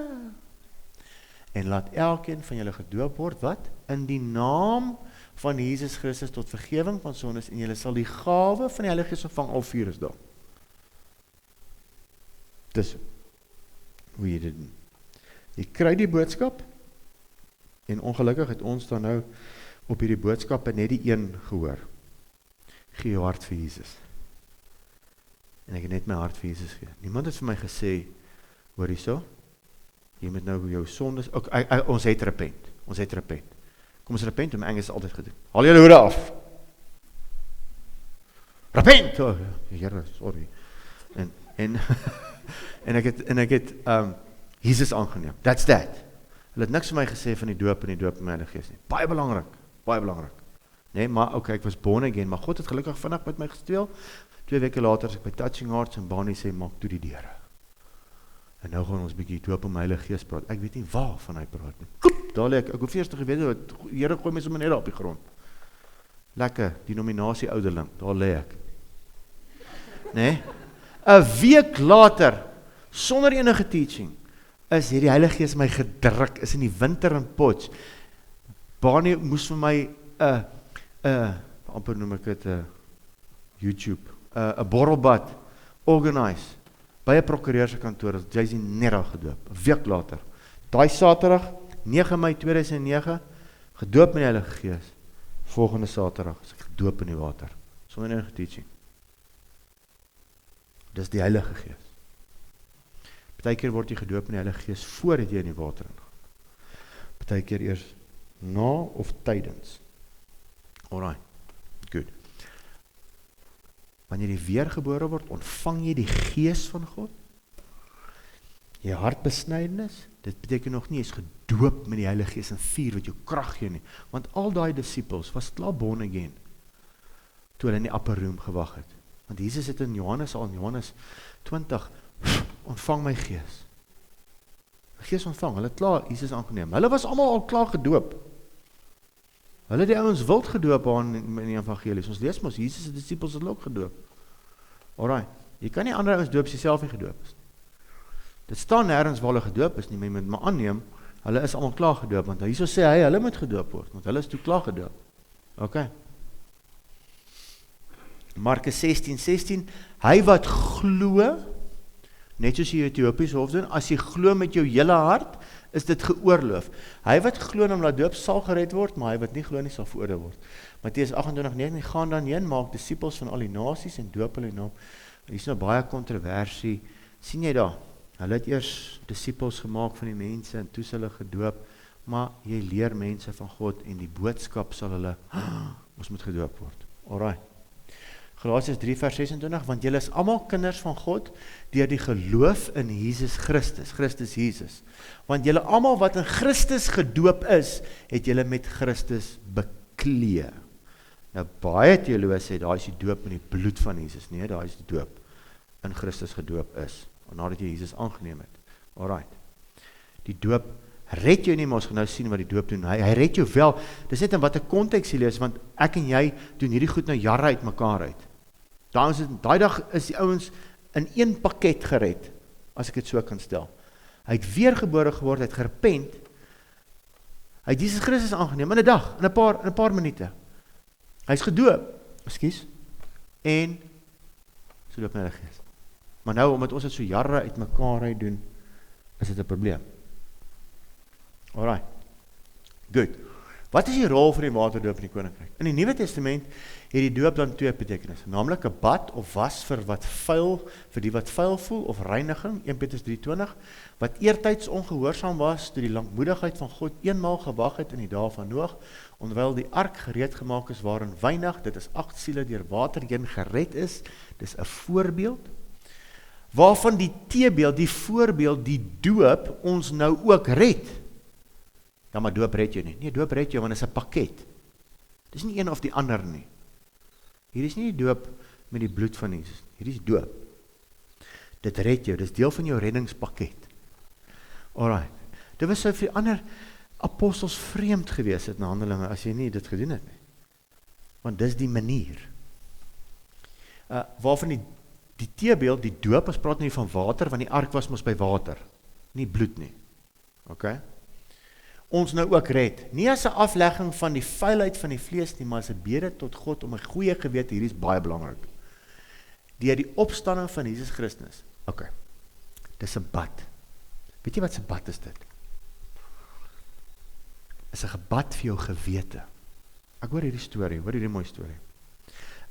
En laat elkeen van julle gedoop word, wat? In die naam van Jesus Christus tot vergewing van sondes, en julle sal die gawe van die Heilige Gees ontvang, al 4 is daar. Dis hoe jy dit doen. Jy kry die boodskap, en ongelukkig het ons dan nou op hierdie boodskappe net die een gehoor. Gee jou hart vir Jesus. En ek het net my hart vir Jesus gee. Niemand het vir my gesê, hoor hierso, jy moet nou jou sondes, ons het repent. Kom ons repent, om Engels altyd gedoen. Haal julle hoede af. Repent! Oh, Here, sorry. En ek het Jesus aangeneem. That's that. Hulle het niks vir my gesê van die doop en die doop in my Heilige Gees nie. Baie belangrik. Nee, maar okay, ek was born again, maar God het gelukkig vinnig met my gesteel. 2 weke later as ek by Touching Hearts en Bonnie sê, maak toe die deure. En nou gaan ons bietjie doop om my Heilige Gees praat. Ek weet nie waarvan hy praat nie. Koep, daar lê ek hoef eers te geweet, die Here gooi my sommer net daar op die grond. Lekker, denominasie ouderling, daar lê ek. Nee? 'n week later, sonder enige teaching, is hierdie Heilige Gees my gedruk, is in die winter in Potch. Bonnie moes vir my, amper noem ek het, YouTube, 'n borrelbad, organise, by 'n prokureurskantoor, is Jay-Z net al gedoop, 'n week later. Daai Saterdag, 9 Mei 2009, gedoop met die Heilige Gees. Volgende Saterdag is ek gedoop in die water, sonder enige teaching. Dis die Heilige Gees. Partykeer word jy gedoop in die Heilige Gees voordat jy in die water ingaan. Partykeer eers na of tydens. Alright, good. Wanneer jy weergebore word, ontvang jy die Gees van God. Jy hartbesnydenis, dit beteken nog nie, jy is gedoop met die Heilige Gees en vuur wat jou krag gee nie. Want al daai disciples was klaar born again, toe hulle in die upper room gewag het. Want Jesus het in Johannes 20, ontvang my Gees. Die Gees ontvang, hulle het klaar Jesus aangeneem. Hulle was almal al klaar gedoop. Hulle het die ouens wild gedoop in die evangelies. Ons lees mos, Jesus se disciples het ook gedoop. Alright, jy kan nie ander ouens doop as jy self nie gedoop is. Dit staan nêrens waar hulle gedoop is nie, maar jy moet maar aanneem, hulle is almal klaar gedoop, want hierso sê hy, hulle moet gedoop word, want hulle is toe klaar gedoop. Okay. Markus 16:16, hy wat glo, net soos die Ethiopiese hof doen, as jy glo met jou hele hart, is dit geoorloof. Hy wat glo en hom laat doop, sal gered word, maar hy wat nie glo nie, sal veroordeel word. Matteus 28:9, gaan dan heen, maak disippels van al die nasies en doop hulle in naam. Hier is nou baie kontroversie. Sien jy daar? Hulle het eers disippels gemaak van die mense en toe hulle gedoop, maar jy leer mense van God en die boodskap sal hulle, ons moet gedoop word. Alright. Galasiërs 3:26, want julle is almal kinders van God deur die geloof in Jesus Christus, Christus Jesus. Want julle almal wat in Christus gedoop is, het julle met Christus beklee. Nou baie teoloë sê daai is die doop met die bloed van Jesus, nee, daai is die doop in Christus gedoop is, nadat jy Jesus aangeneem het. Alright. Die doop red jou nie, maar ons gaan nou sien wat die doop doen. Hy red jou wel. Dis net in watter konteks jy lees, want ek en jy doen hierdie goed nou jare uit mekaar uit. Daai dag is die ouens in een pakket gered, as ek dit so kan stel. Hy het weergebore geword, hy het gerepent, hy het Jesus Christus aangeneem in 'n dag, in 'n paar minute. Hy is gedoop, en so doop met die Gees. Maar nou, omdat ons dit so jare uit mekaar uit doen, is dit 'n probleem. Alright, good. Wat is die rol van die waterdoop in die koninkryk? In die Nuwe Testament het die doop dan 2 betekenisse, naamlik 'n bad of was vir die wat vuil voel, of reiniging, 1 Petrus 3:20, wat eertyds ongehoorsaam was, toe die lankmoedigheid van God eenmaal gewag het in die dae van Noag, onderwyl die ark gereed gemaak is, waarin weinig, dit is 8 siele deur water heen gered is. Dis 'n voorbeeld, waarvan die teebeeld, die voorbeeld, die doop ons nou ook red. Ja, maar doop red jou nie. Nee, doop red jou, want dit is 'n pakket. Dis nie een of die ander nie. Hier is nie die doop met die bloed van Jesus. Hier is doop. Dit red jou, dit is deel van jou reddingspakket. Alright. Dit was so vir die ander apostels vreemd gewees het in Handelinge, as jy nie dit gedoen het nie. Want dis die manier. Waarvan die teebeeld, die doop, ons praat nie van water, want die ark was mos by water, nie bloed nie. Okay? Ons nou ook red, nie as 'n aflegging van die vuilheid van die vlees nie, maar as 'n bede tot God om 'n goeie gewete, hierdie is baie belangrik, deur die opstanding van Jesus Christus. Okay, dis 'n bad. Weet jy wat 'n bad is dit? Is 'n gebad vir jou gewete. Ek hoor hierdie storie, hoor hierdie mooi storie.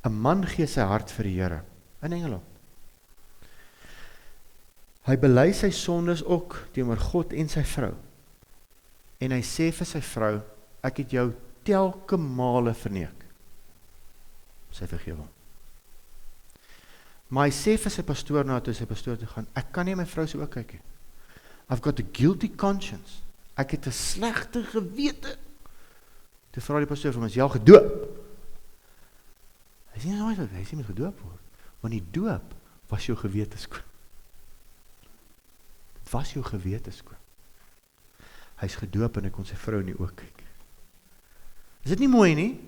'n man gee sy hart vir die Here, in Engeland. Hy bely sy sondes ook teenoor God en sy vrou. En hy sê vir sy vrou, ek het jou telke male verneek. Sy vergewe hom. Maar hy sê vir sy pastoor toe sy pastoor toe gaan, ek kan nie my vrou se oë kyk nie. I've got a guilty conscience. Ek het 'n slegte gewete. Toe vra die pastoor vir hom, is jy al gedoop? Hy sê hy sê met gedoop word. Want die doop was jou gewete skoon. Dit was jou gewete skoon. Hy is gedoop en hy kon sy vrou in die oë kyk. Is dit nie mooi nie?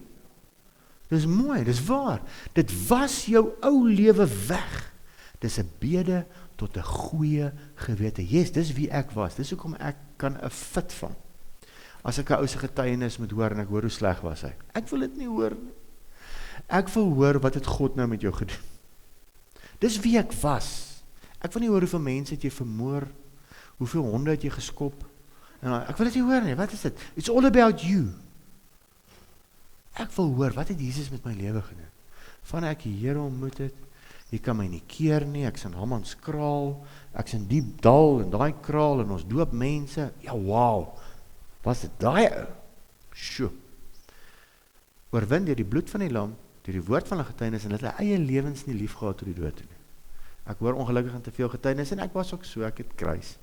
Dis mooi, dis waar. Dit was jou ou lewe weg. Dis 'n bede tot 'n goeie gewete. Yes, dis wie ek was. Dis hoekom ek kan 'n fit van. As ek 'n ou se getuienis moet hoor en ek hoor hoe sleg was hy. Ek wil dit nie hoor nie. Ek wil hoor wat het God nou met jou gedoen. Dis wie ek was. Ek wil nie hoor hoeveel mense het jy vermoor, hoeveel honde het jy geskop. Ek wil dit nie hoor nie. Wat is dit? It's all about you. Ek wil hoor, wat het Jesus met my lewe gedoen? Van ek die Here ontmoet het, jy kan my nie keer nie, ek's in Hamans kraal, ek's in die dal en daai kraal en ons doop mense. Ja, wow. Was dit daai ou? Sjoe. Oorwin deur die bloed van die lam, deur die woord van hulle getuienis en hulle eie lewens nie lief gehad tot die dood toe nie. Ek hoor ongelukkig in te veel getuienis en ek was ook so, ek het kruis.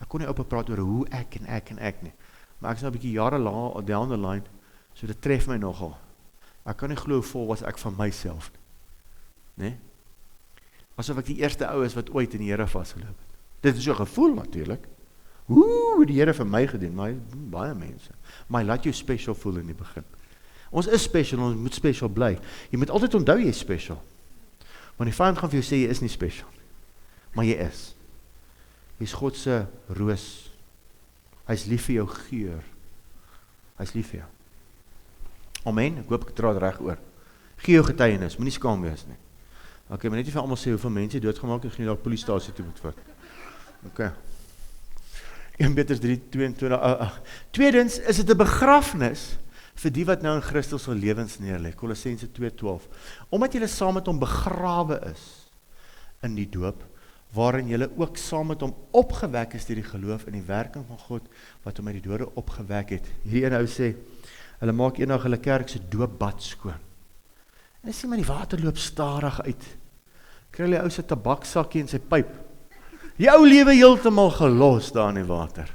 Ek kon nie op praat oor hoe ek nie. Maar ek is nou 'n bietjie jare down the line, so dit tref my nogal. Ek kan nie glo hoe vol was ek van myself nie. Nee? Asof ek die eerste ou is wat ooit in die Here vasgeloop het. Dit is so 'n gevoel natuurlik. Die Here vir my gedoen, maar baie mense. Maar laat jou special voel in die begin. Ons is special, ons moet special bly. Jy moet altyd onthou jy is special. Want die vyand gaan vir jou sê jy is nie special. Maar jy is. Jy is God se roos. Hy is lief vir jou geur. Hy is lief vir jou. Amen, ek hoop ek dra dit reg oor. Gee jou getuienis, moenie skaam wees nie. Okay, maar net nie vir almal sê hoeveel mense doodgemaak het, gaan jy dalk polisiestasie toe moet vat. Okay. 1 Petrus 3:22. Tweedens is dit 'n begrafnis vir die wat nou in Christus se lewens neerlê. Kolossense 2:12. Omdat julle saam met hom begrawe is in die doop, waarin julle ook saam met hom opgewek is deur die geloof in die werking van God wat hom uit die dode opgewek het. Hierdie een ou sê, hulle maak eendag hulle kerk se doopbad skoon. En dan sien maar die water loop stadig uit. Kry hulle ou se tabaksakkie en sy pyp. Die ou lewe heeltemal gelos daar in die water.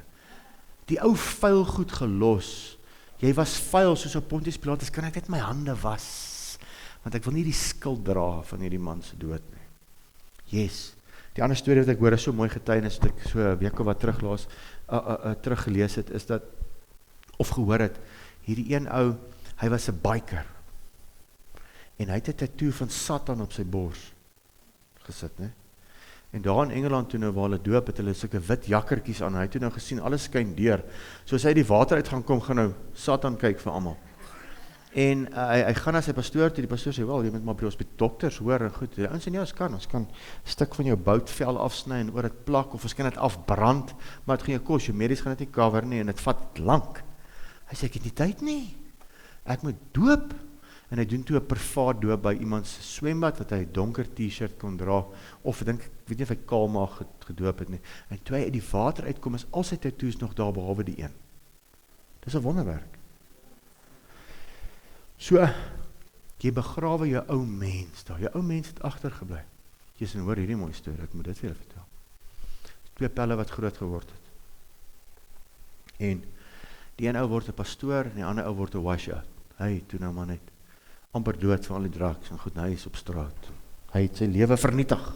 Die ou vuil goed gelos. Jy was vuil soos op Pontius Pilatus, kan ek net my hande was, want ek wil nie die skuld dra van hierdie man se dood nie. Yes. Die ander storie wat ek hoor is so mooi getuienis, wat ek so 'n week of wat teruggelees het, is dat, of gehoor het, hierdie een ou, hy was 'n biker, en hy het 'n tattoo van Satan op sy bors gesit, né? En daar in Engeland toe nou waar hulle doop het hulle sulke wit jakkertjies aan, hy het toe nou gesien, alles skyn deur, soos hy die water uit gaan kom, gaan nou Satan kyk vir almal. En hy gaan na sy pastoor toe, die pastoor sê, wel, jy moet maar by ons by dokters hoor, en goed, die ouens sê, ja, ons kan 'n stuk van jou boutvel afsny en oor dit plak, of ons kan dit afbrand, maar het gaan jou kos, jou medies gaan dit nie cover nie, en dit vat lank. Hy sê, ek het nie tyd nie, ek moet doop, en hy doen toe 'n privaat doop by iemand se swembad, wat hy 'n donker t-shirt kon dra, of ek weet nie of hy kaal maar gedoop het nie, en toe hy uit die water uitkom, is al sy tattoos nog daar, behalwe die een. Dis 'n wonderwerk. So, jy begrawe jou ou mens daar, jou ou mens het agtergebly. Jy sien, hoor hierdie mooi storie, ek moet dit vir julle vertel. 2 pelle wat groot geword het. En die een ou word 'n pastoor, en die ander ou word 'n washer. Hy, toe nou maar net, amper dood van al die drugs, en goed, hy is op straat. Hy het sy lewe vernietig.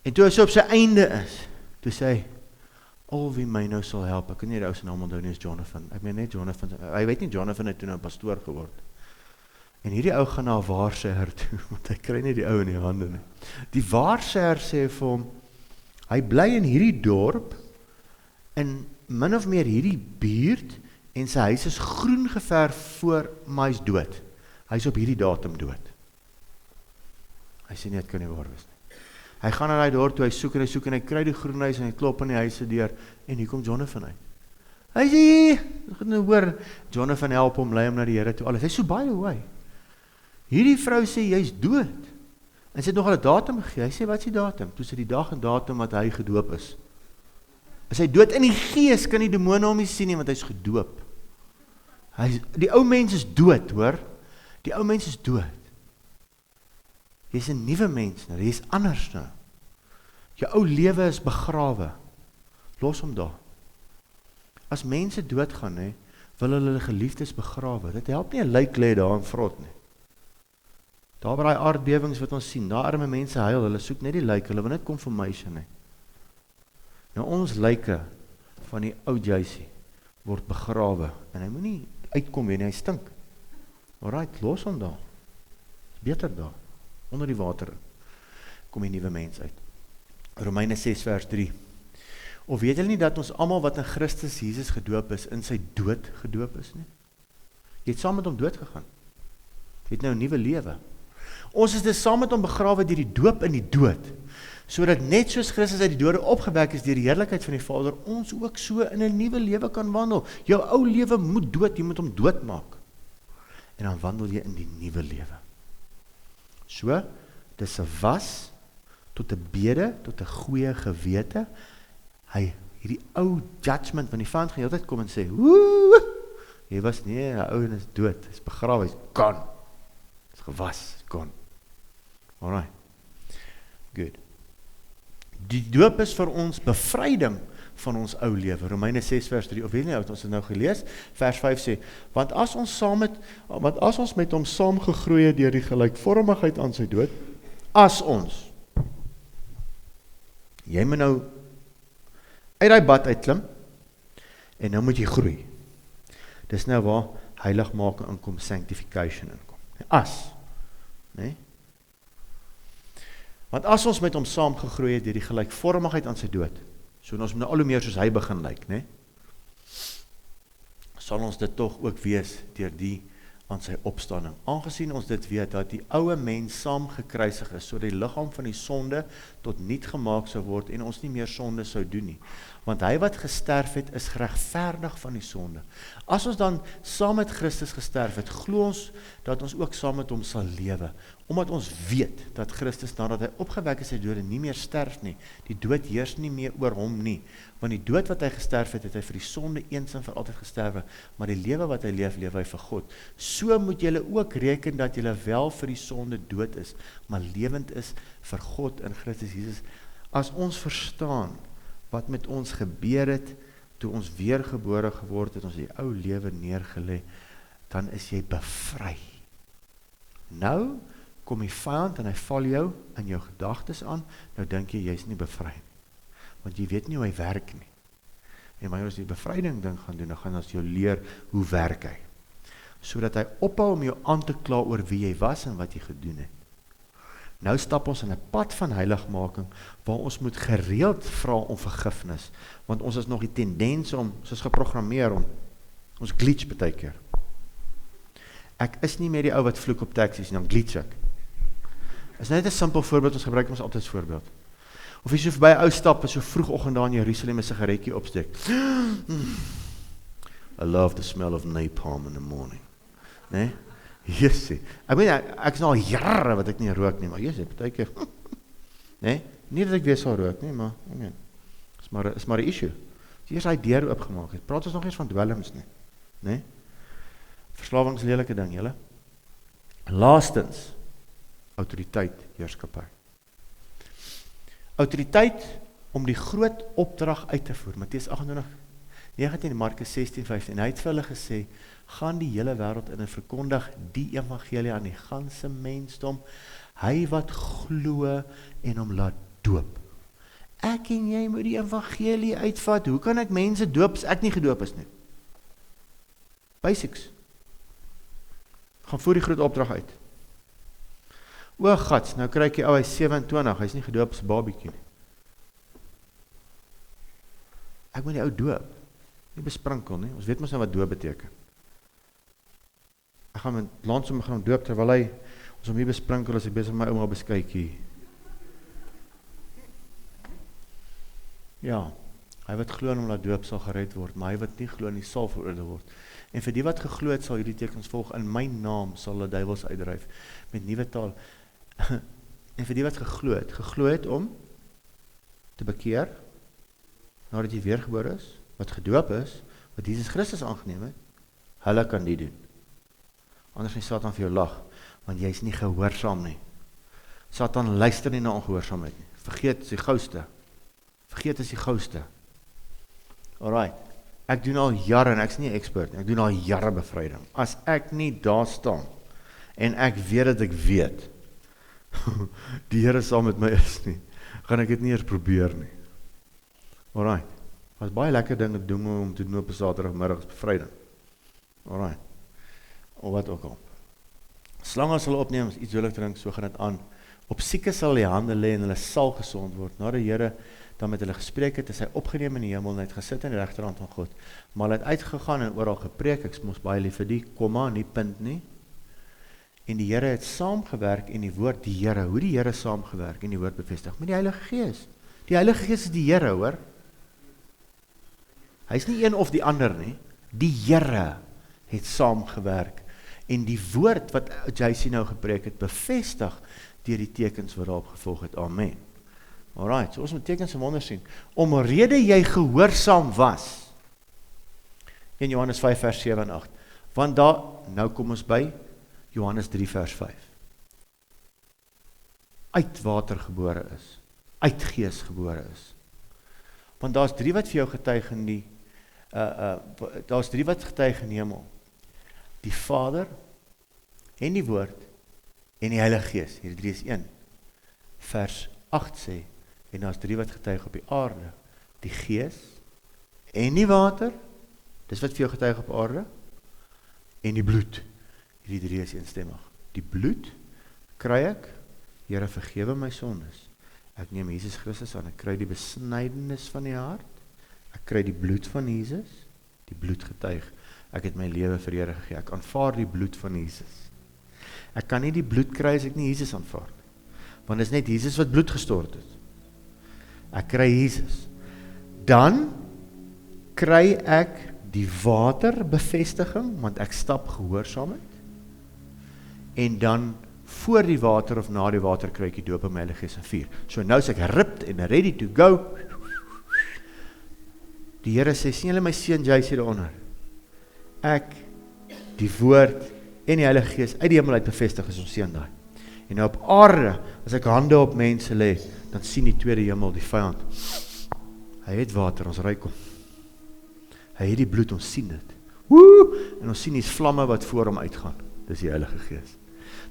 En toe hy so op sy einde is, toe sê hy, al wie my nou sal help, ek kan nie die ou se naam onthou nie, is Jonathan, ek meen net Jonathan, hy weet nie Jonathan het toe nou pastoor geword, en hierdie ou gaan na 'n waarsêer toe, want hy kry nie die ou in die hande nie, die waarsêer sê vir hom, hy bly in hierdie dorp, in min of meer hierdie buurt, en sy huis is groen geverf voor, maar hy is dood, hy is op hierdie datum dood, hy sê nie, het kan nie waar wees nie. Hy gaan na die dorp toe, hy soek en hy kry die groen huis en hy klop aan die huise deur en hier kom Jonathan uit. Hy sê, nou hoor, Jonathan help hom, lei hom na die Here toe, alles. Hy sê, by the way, hierdie vrou sê, jy's dood. En sy het nogal 'n datum gegee. Hy sê, wat is die datum? Toe sê die dag en datum wat hy gedoop is. As hy dood in die gees, kan die demone hom nie sien nie, want hy's gedoop. Die ou mens is dood, hoor. Die ou mens is dood. Jy is 'n nuwe mens nou, jy is anders nou. Jou ou lewe is begrawe. Los hom daar. As mense doodgaan, hè, wil hulle geliefdes begrawe. Dit help nie 'n lijk lê daar in vrot nie. Daar by die aardbewings wat ons sien, daar arme mense huil, hulle soek net die lijk, hulle wil net confirmation nie. Nou ons lyke van die ou JC word begrawe en hy moet nie uitkom weer nie, hy stink. Alright, los hom daar. Beter daar. Onder die water kom die nuwe mens uit. Romeine 6 vers 3. Of weet julle nie dat ons almal wat in Christus Jesus gedoop is, in sy dood gedoop is nie? Jy het saam met hom dood gegaan. Jy het nou 'n nuwe lewe. Ons is dus saam met hom begrawe deur die doop in die dood, sodat net soos Christus uit die dode opgewek is deur die heerlikheid van die Vader, ons ook so in 'n nuwe lewe kan wandel. Jou ou lewe moet dood, jy moet hom doodmaak. En dan wandel jy in die nuwe lewe. So, dis 'n was, tot 'n bede, tot 'n goeie gewete. Hierdie ou judgment, van die vyand gaan altyd kom en sê, woe, jy was nie, die ou en is dood, is begrawe, is gone, is gewas, is gone. Alright, good. Die doop is vir ons bevryding van ons ou lewe. Romeine 6 vers 3, of weet nie, ons het nou gelees, vers 5 sê, want as ons met hom saamgegroei het deur die gelykvormigheid aan sy dood, jy moet nou uit die bad uitklim, en nou moet jy groei. Dis nou waar heiligmaking inkom, sanctification inkom. Nee? Want as ons met hom saamgegroei het deur die gelykvormigheid aan sy dood, so ons moet nou al hoe meer soos hy begin lyk, nee? Sal ons dit tog ook wees deur die aan sy opstanding. Aangesien ons dit weet, dat die ouwe mens saam gekruisig is, so die liggaam van die sonde tot niet gemaak sou word, en ons nie meer sonde sou doen nie. Want hy wat gesterf het, is geregverdig van die sonde. As ons dan saam met Christus gesterf het, glo ons dat ons ook saam met hom sal lewe, omdat ons weet dat Christus, nadat hy opgewek is uit die dode, nie meer sterf nie. Die dood heers nie meer oor hom nie, want die dood wat hy gesterf het, het hy vir die sonde eens en vir altyd gesterwe, maar die lewe wat hy leef, leef hy vir God. So moet julle ook reken dat julle wel vir die sonde dood is, maar lewend is vir God in Christus Jesus. As ons verstaan wat met ons gebeur het, toe ons weergebore geword het, ons die ou lewe neergelê, dan is jy bevry. Nou kom die vyand en hy val jou in jou gedagtes aan, nou dink jy is nie bevry nie, want jy weet nie hoe hy werk nie. En wanneer ons die bevryding ding gaan doen, dan gaan ons jou leer hoe werk hy, sodat hy ophou om jou aan te kla oor wie jy was en wat jy gedoen het. Nou stap ons in 'n pad van heiligmaking, waar ons moet gereeld vra om vergifnis, want ons is nog die tendens om, ons is geprogrammeer om, ons glitch baie keer. Ek is nie meer die ou wat vloek op taksies, dan glitch ek. Is net 'n simpel voorbeeld, ons gebruik ons altyd as voorbeeld. Of jy so verby 'n ou stap, en so vroegoggend daar in Jerusalem 'n sigaretjie opsteek. I love the smell of napalm in the morning. Nee? Jessie. Ek weet, ek is nou al jare wat ek nie rook nie, maar jessie, baie keer. Nee? Nie dat ek weer sal rook nie, maar ek meen, is maar 'n issue. As jy eers hy deur oopgemaak het, praat ons nog eers van dwelms nie. Nee? Verslawing is 'n lelike ding, julle. Laastens, autoriteit, heerskappy. Autoriteit om die groot opdrag uit te voer. Matteus 28:19, Markus 16:15. En hy het vir hulle gesê, gaan die hele wêreld in en verkondig die evangelie aan die ganse mensdom. Hy wat glo en hom laat doop Ek en jy moet die evangelie uitvat. Hoe kan ek mense doop as ek nie gedoop is nie? Basics. Gaan voer die groot opdrag uit. O gats, nou kry ek die ou, hy is 27, hy is nie gedoop as 'n babietjie nie. Ek moet die ou doop, nie besprinkel nie, ons weet mos nou wat doop beteken. Ek gaan met Lansom gaan doop, terwyl hy ons om hier besprinkel, as ek besig met my ouma beskuitjie. Ja, hy wat glo en hom laat doop sal gered word, maar hy wat nie glo nie sal veroordeel word. En vir die wat geglo het, sal hierdie tekens volg, in my naam sal hulle duiwels uitdryf, met nuwe taal. En vir die wat geglo het om te bekeer, nadat jy weergebore is, wat gedoop is, wat Jesus Christus aangeneem het, hulle kan die doen. Anders nie Satan vir jou lag, want jy is nie gehoorsaam nie. Satan luister nie na ongehoorsaamheid nie. Vergeet is die gouste. Vergeet is die gouste. Alright, ek doen al jare, en ek is nie expert nie, ek doen al jare bevryding. As ek nie daar staan, en ek weet dat ek weet, die Here saam met my is nie, gaan ek dit nie eers probeer nie. Alright, was baie lekker dinge doen om te doen op 'n Saterdagmiddag bevryding. Alright, of wat ook al. Slange sal opneem, as iets wil ek drink, so gaan dit aan. Op siekes sal die hande lê en hulle sal gesond word. Na die Here dan met hulle gespreek het, is hy opgeneem in die hemel en hy het gesit aan die regterhand van God. Maar hy het uitgegaan en oral gepreek, ek is mos baie lief vir die, komma, nie punt nie. En die Here het saamgewerk en die woord, die Here, hoe die Here saamgewerk en die woord bevestig, met die Heilige Gees. Die Heilige Gees is die Here, hoor. Hy is nie een of die ander nie. Die Here het saamgewerk en die woord wat JC nou gepreek het, bevestig deur die tekens wat daarop gevolg het. Amen. Alright, so ons moet tekens en wonders sien. Omrede jy gehoorsaam was. In Johannes 5 vers 7 en 8. Want daar, nou kom ons by Johannes 3 vers 5. Uit water gebore is. Uit gees gebore is. Want daar's 3 wat vir jou getuig in die daar's 3 wat getuig in die hemel. Die Vader en die Woord en die Heilige Gees. Hierdie 3 is 1. Vers 8 sê, en daar's 3 wat getuig op die aarde. Die Gees en die water, dis wat vir jou getuig op aarde, en die bloed. Hierdie 3 is eensstemmig. Die bloed kry ek, Here vergewe my sondes. Ek neem Jesus Christus aan, ek kry die besnydenis van die hart, ek kry die bloed van Jesus, die bloed getuig, ek het my lewe vir Here gegee, ek aanvaar die bloed van Jesus. Ek kan nie die bloed kry as ek nie Jesus aanvaar nie, want dit is net Jesus wat bloed gestort het. Ek kry Jesus. Dan kry ek die waterbevestiging, want ek stap gehoorsaamheid, en dan voor die water of na die water kry ek die doop in my Heilige Gees en vuur. So nou is ek ripped en ready to go. Die Here sê, sien julle my seun JC daaronder? Ek, die woord en die Heilige Gees uit die hemel uit bevestig is ons seun daai. En nou op aarde, as ek hande op mense lê, dan sien die tweede hemel, die vyand. Hy het water, ons ruik hom. Hy het die bloed, ons sien dit. Woe! En ons sien die vlamme wat voor hom uitgaan. Dis die Heilige Gees.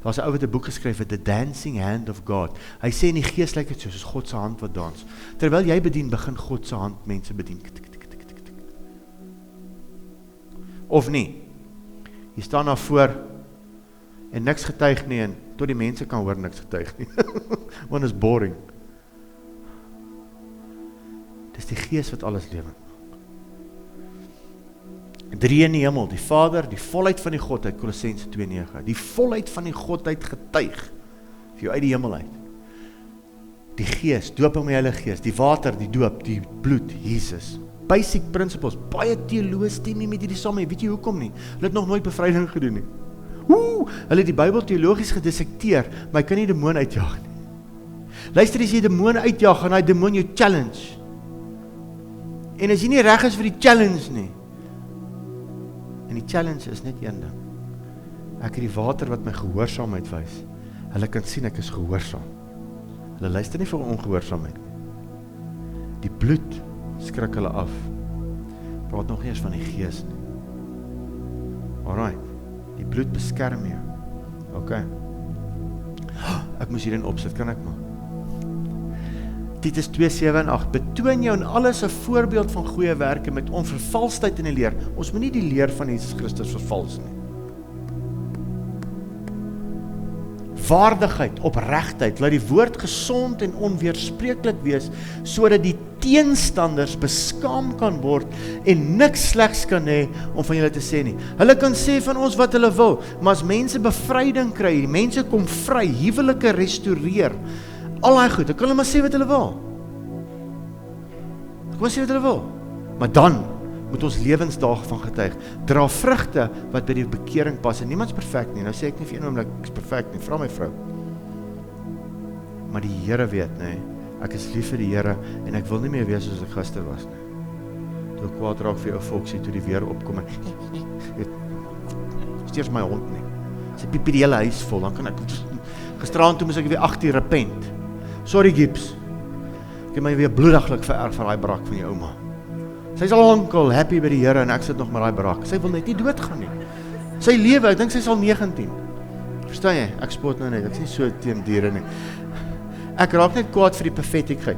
Daar's 'n ou wat 'n boek geskryf het, The Dancing Hand of God. Hy sê in die gees lyk dit soos God se hand wat dans. Terwyl jy bedien, begin God se hand mense bedien. Of nie? Jy staan daar voor en niks getuig nie, en tot die mense kan hoor niks getuig nie. Want is boring. Dis die Gees wat alles lewend maak. 3 in die hemel, die Vader, die volheid van die Godheid, Kolossense 2:9, die volheid van die Godheid getuig, vir jou uit die hemel uit. Die Gees, doop in my Heilige Gees, die water, die doop, die bloed, Jesus. Basic principles, baie teoloë stem nie met hierdie saam, weet jy hoekom nie? Hulle het nog nooit bevryding gedoen nie. Hulle het die Bybel teologies gedissekteer, maar hy kan nie demoon uitjaag nie. Luister, as jy demoon uitjaag, gaan hy demoon jou challenge. En as jy nie reg is vir die challenge nie, en die challenge is net een ding. Ek het die water wat my gehoorsaamheid wys. Hulle kan sien ek is gehoorsaam. Hulle luister nie vir ongehoorsaamheid nie. Die bloed skrik hulle af. Praat nog nie eens van die Gees nie. Alright. Die bloed beskerm jou. Ok. Ek moes hierin opsit, kan ek maar. Titus 2:7 en 8, betoon jou in alles 'n voorbeeld van goeie werke met onvervalsheid in die leer. Ons moet nie die leer van Jesus Christus vervals nie. Waardigheid, opregtheid, laat die woord gesond en onweerspreeklik wees, sodat die teenstanders beskaam kan word en niks slegs kan hê om van julle te sê nie. Hulle kan sê van ons wat hulle wil, maar as mense bevryding kry, mense kom vry, huwelike restoreer, al daai goed, dan kan hulle maar sê wat hulle wil. Kom maar sê wat hulle wil. Maar dan moet ons lewensdaag van getuig, dra vrugte wat by die bekering pas, en niemand is perfek nie, nou sê ek nie vir een oomblik, ek is perfek nie, vra my vrou. Maar die Here weet, nee, ek is lief vir die Here, en ek wil nie meer wees soos ek gister was nie. Toe ek kwaad raak vir jou volksie, toe die weer opkom, en steers my hond nie, sy piepie die hele huis vol, dan kan ek, gisteraan toe moes ek weer 8 uur repent, sorry Gibbs, ek het my weer bloediglik vererg vir die brak van jou ouma. Sy is al lankal happy by die Here en ek sit nog met daai brak. Sy wil net nie doodgaan nie. Sy lewe, ek dink sy is al 19. Verstaan jy? Ek spot nou net, ek is nie so teen diere nie. Ek raak net kwaad vir die patheticheid.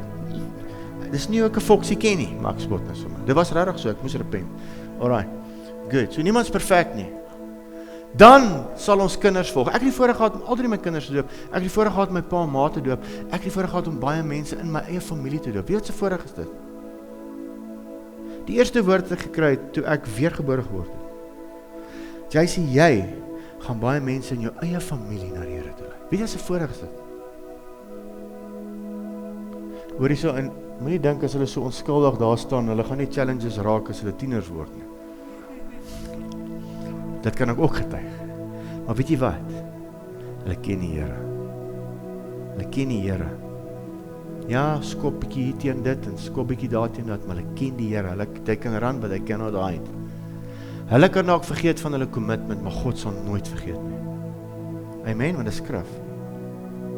Dis nie ook 'n foksie ken nie, maar ek spot nou sommer. Dit was regtig so, ek moes repent. Alright. Good. So niemand is perfek nie. Dan sal ons kinders volg. Ek het die voorreg gehad om al drie my kinders te doop. Ek het die voorreg gehad om my pa en ma te doop. Ek het die voorreg gehad om baie mense in my eie familie te doop. Wie wat se voorreg is dit? Die eerste woord wat ek gekry het, toe ek weergebore geword het. Jy sê, jy gaan baie mense in jou eie familie na die Here toe lei. Weet jy wat se voorreg is dit? Hoor jy so, en moet nie dink as hulle so onskuldig daar staan, hulle gaan nie challenges raak as hulle tieners word nie. Dit kan ek ook getuig. Maar weet jy wat? Hulle ken die Here. Hulle ken die Here. Ja, skop bietjie hier teen dit en skop bietjie daar teen dat, maar hulle ken die Here. Hulle kan run, but they cannot hide. Hulle kan ook vergeet van hulle commitment, maar God sal nooit vergeet nie. Amen, want dit is skrif.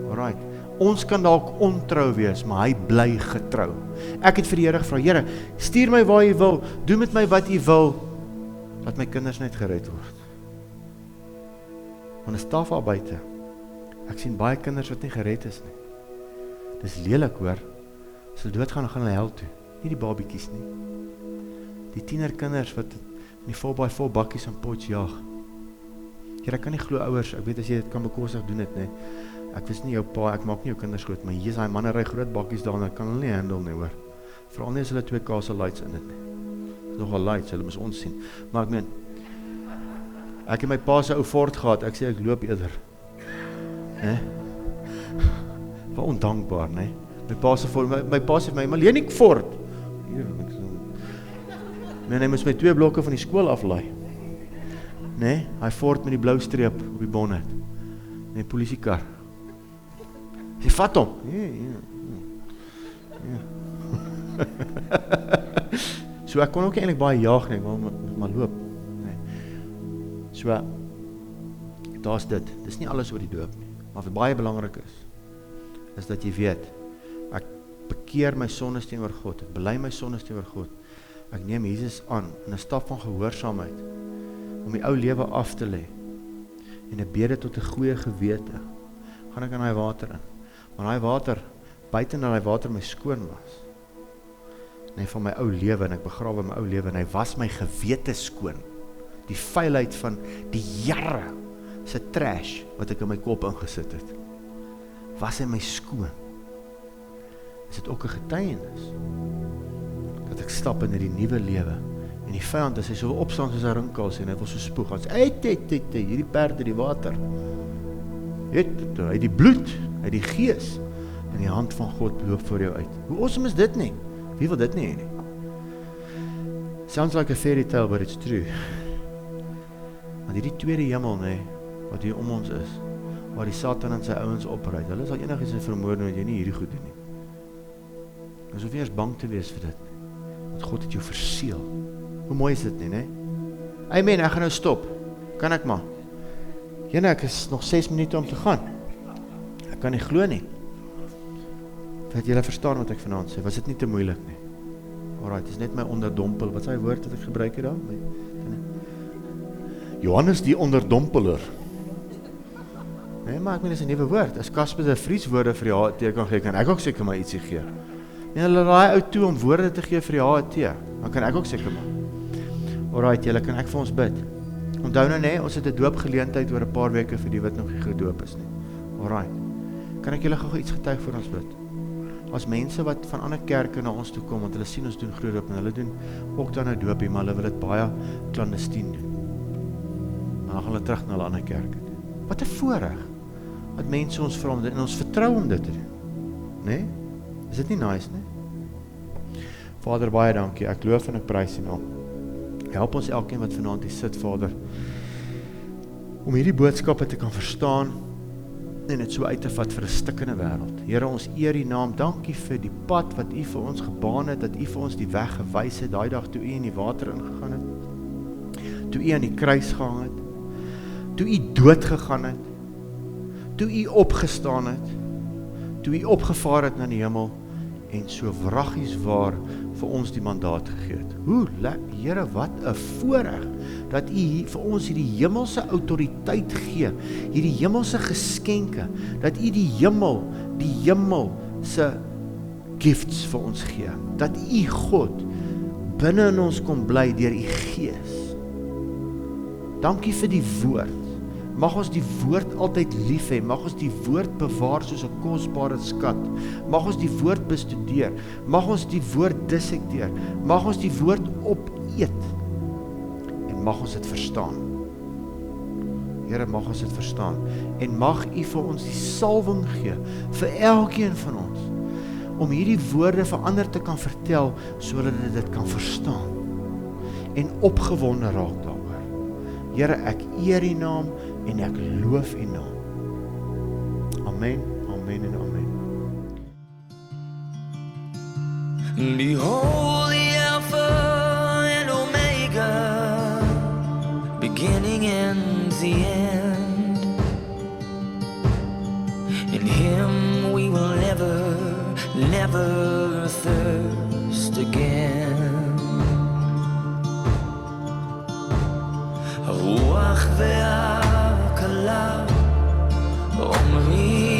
Alright. Ons kan dalk ontrou wees, maar hy bly getrou. Ek het vir die Here gevra, Here, stuur my waar jy wil, doen met my wat jy wil, laat my kinders net gered word. Want is taf al buite. Ek sien baie kinders wat nie gered is nie. Dis lelik hoor, as hulle doodgaan, gaan hulle hel toe. Nie die babiekies nie. Die tienerkinders wat in die 4x4 bakkies en pots jaag. Here, ek kan nie glo ouers, ek weet as jy dit kan bekostig, doen dit nie. Ek was nie jou pa, ek maak nie jou kinders groot, maar hier is hy manne ry groot bakkies daar, en ek kan hulle nie handle nie hoor. Veral nie as hulle 2 kase lights in dit nie. Nogal lights, hulle moes ons sien. Maar ek meen, ek het my pa se ou Ford gehad, ek sê ek loop eerder. Wat ondankbaar, nee. My pa se Ford, my pa sê vir my, maar leen ek Ford? Hier, hy moes my 2 blokke van die skool aflaai. Nee, hy Ford met die blou streep op die bonnet. Nee, polisiekar. Sy vat hom. Ja. So ek kon ook eintlik baie jaag nie, maar loop. Nee. So daar's dit. Dis nie alles oor die doop nie, maar wat baie belangrik is dat jy weet, ek bekeer my sondes teenoor God, ek bely my sondes teenoor God. Ek neem Jesus aan in 'n stap van gehoorsaamheid om die ou lewe af te lê en 'n bede tot 'n goeie gewete. Gaan ek in daai water in. Maar daai water, buite na daai water my skoon was. En hy van my ou lewe en ek begrawe my ou lewe en hy was my gewete skoon. Die vuilheid van die jare se trash wat ek in my kop ingesit het. Was hy my skoon. Is dit ook 'n getuienis dat ek stap in die nuwe lewe. En die vyand, as hy so opstaan soos 'n rinkels en hy wil so spoeg, hy sê, hierdie perde, die water. Hy die bloed, hy die gees, en die hand van God loop voor jou uit. Hoe awesome is dit nie? Wie wil dit nie hê nie? Sounds like a fairy tale, but it's true. Want hierdie tweede hemel, nee, wat hier om ons is, waar die Satan en sy ouens opruit, hulle sal enigiets vermoord doen, dat jy nie hierdie goed doen nie. Ons hoef nie eers bang te wees vir dit nie. Want God het jou verseël. Hoe mooi is dit nie, nee? Amen, ek gaan nou stop. Kan ek maar? Jene, ek is nog 6 minute om te gaan. Ek kan nie glo nie. Dat julle verstaan wat ek vanaand sê, was dit nie te moeilik nie. Alright, is net my onderdompel. Wat is die woord wat ek gebruik het daar? Johannes die onderdompeler. Nee, maar ek meen, is 'n nuwe woord. As Casper die Vries woorde vir die HT kan gee, kan ek ook seker maar ietsie gee. En hulle raai ou toe om woorde te gee vir die HT. Dan kan ek ook seker maak. Alright, julle, kan ek vir ons bid? Onthou nou nee, ons het 'n doopgeleentheid oor 'n paar weke vir die wat nog nie gedoop is nie. Alright. Kan ek julle gou iets getuig vir ons bid? As mense wat van ander kerke na ons toe kom, want hulle sien ons doen groot doop en hulle doen ook dan 'n doopie, maar hulle wil dit baie clandestien doen. En dan gaan hulle terug na hulle ander kerke toe. Wat 'n voorreg dat mense ons vra om dit en ons vertrou om dit te doen. Nee? Is dit nie nice nie? Vader, baie dankie. Ek loof en ek prys U naam. Help ons elkeen wat vanaand hier sit, Vader, om hierdie boodskappe te kan verstaan en dit so uit te vat vir 'n stikkende wêreld. Here, ons eer U naam. Dankie vir die pad wat U vir ons gebaan het, dat U vir ons die weg gewys het daai dag toe U in die water ingegaan het. Toe U aan die kruis gehang het. Toe U dood gegaan het. Toe U opgestaan het. Toe U opgevaar het na die hemel en so wraggies waar vir ons die mandaat gegee het. Here, wat 'n voorreg dat U vir ons hierdie hemelse autoriteit gee, hierdie hemelse geskenke, dat U die hemel se gifts vir ons gee, dat U God binne in ons kom bly deur U Gees. Dankie vir die woord. Mag ons die woord altyd lief hê, mag ons die woord bewaar soos 'n kosbare skat, mag ons die woord bestudeer, mag ons die woord dissekteer, mag ons die woord opeet, en mag ons dit verstaan. Here, mag ons dit verstaan, en mag U vir ons die salwing gee, vir elkeen van ons, om hierdie woorde vir ander te kan vertel, sodat hulle dit kan verstaan, en opgewonde raak daaroor. Here, ek eer U naam, en ek loof U naam. Amen, amen en amen. Behold the Alpha and Omega, beginning and the end. In Him we will never thirst again. Ruach ve'akala omri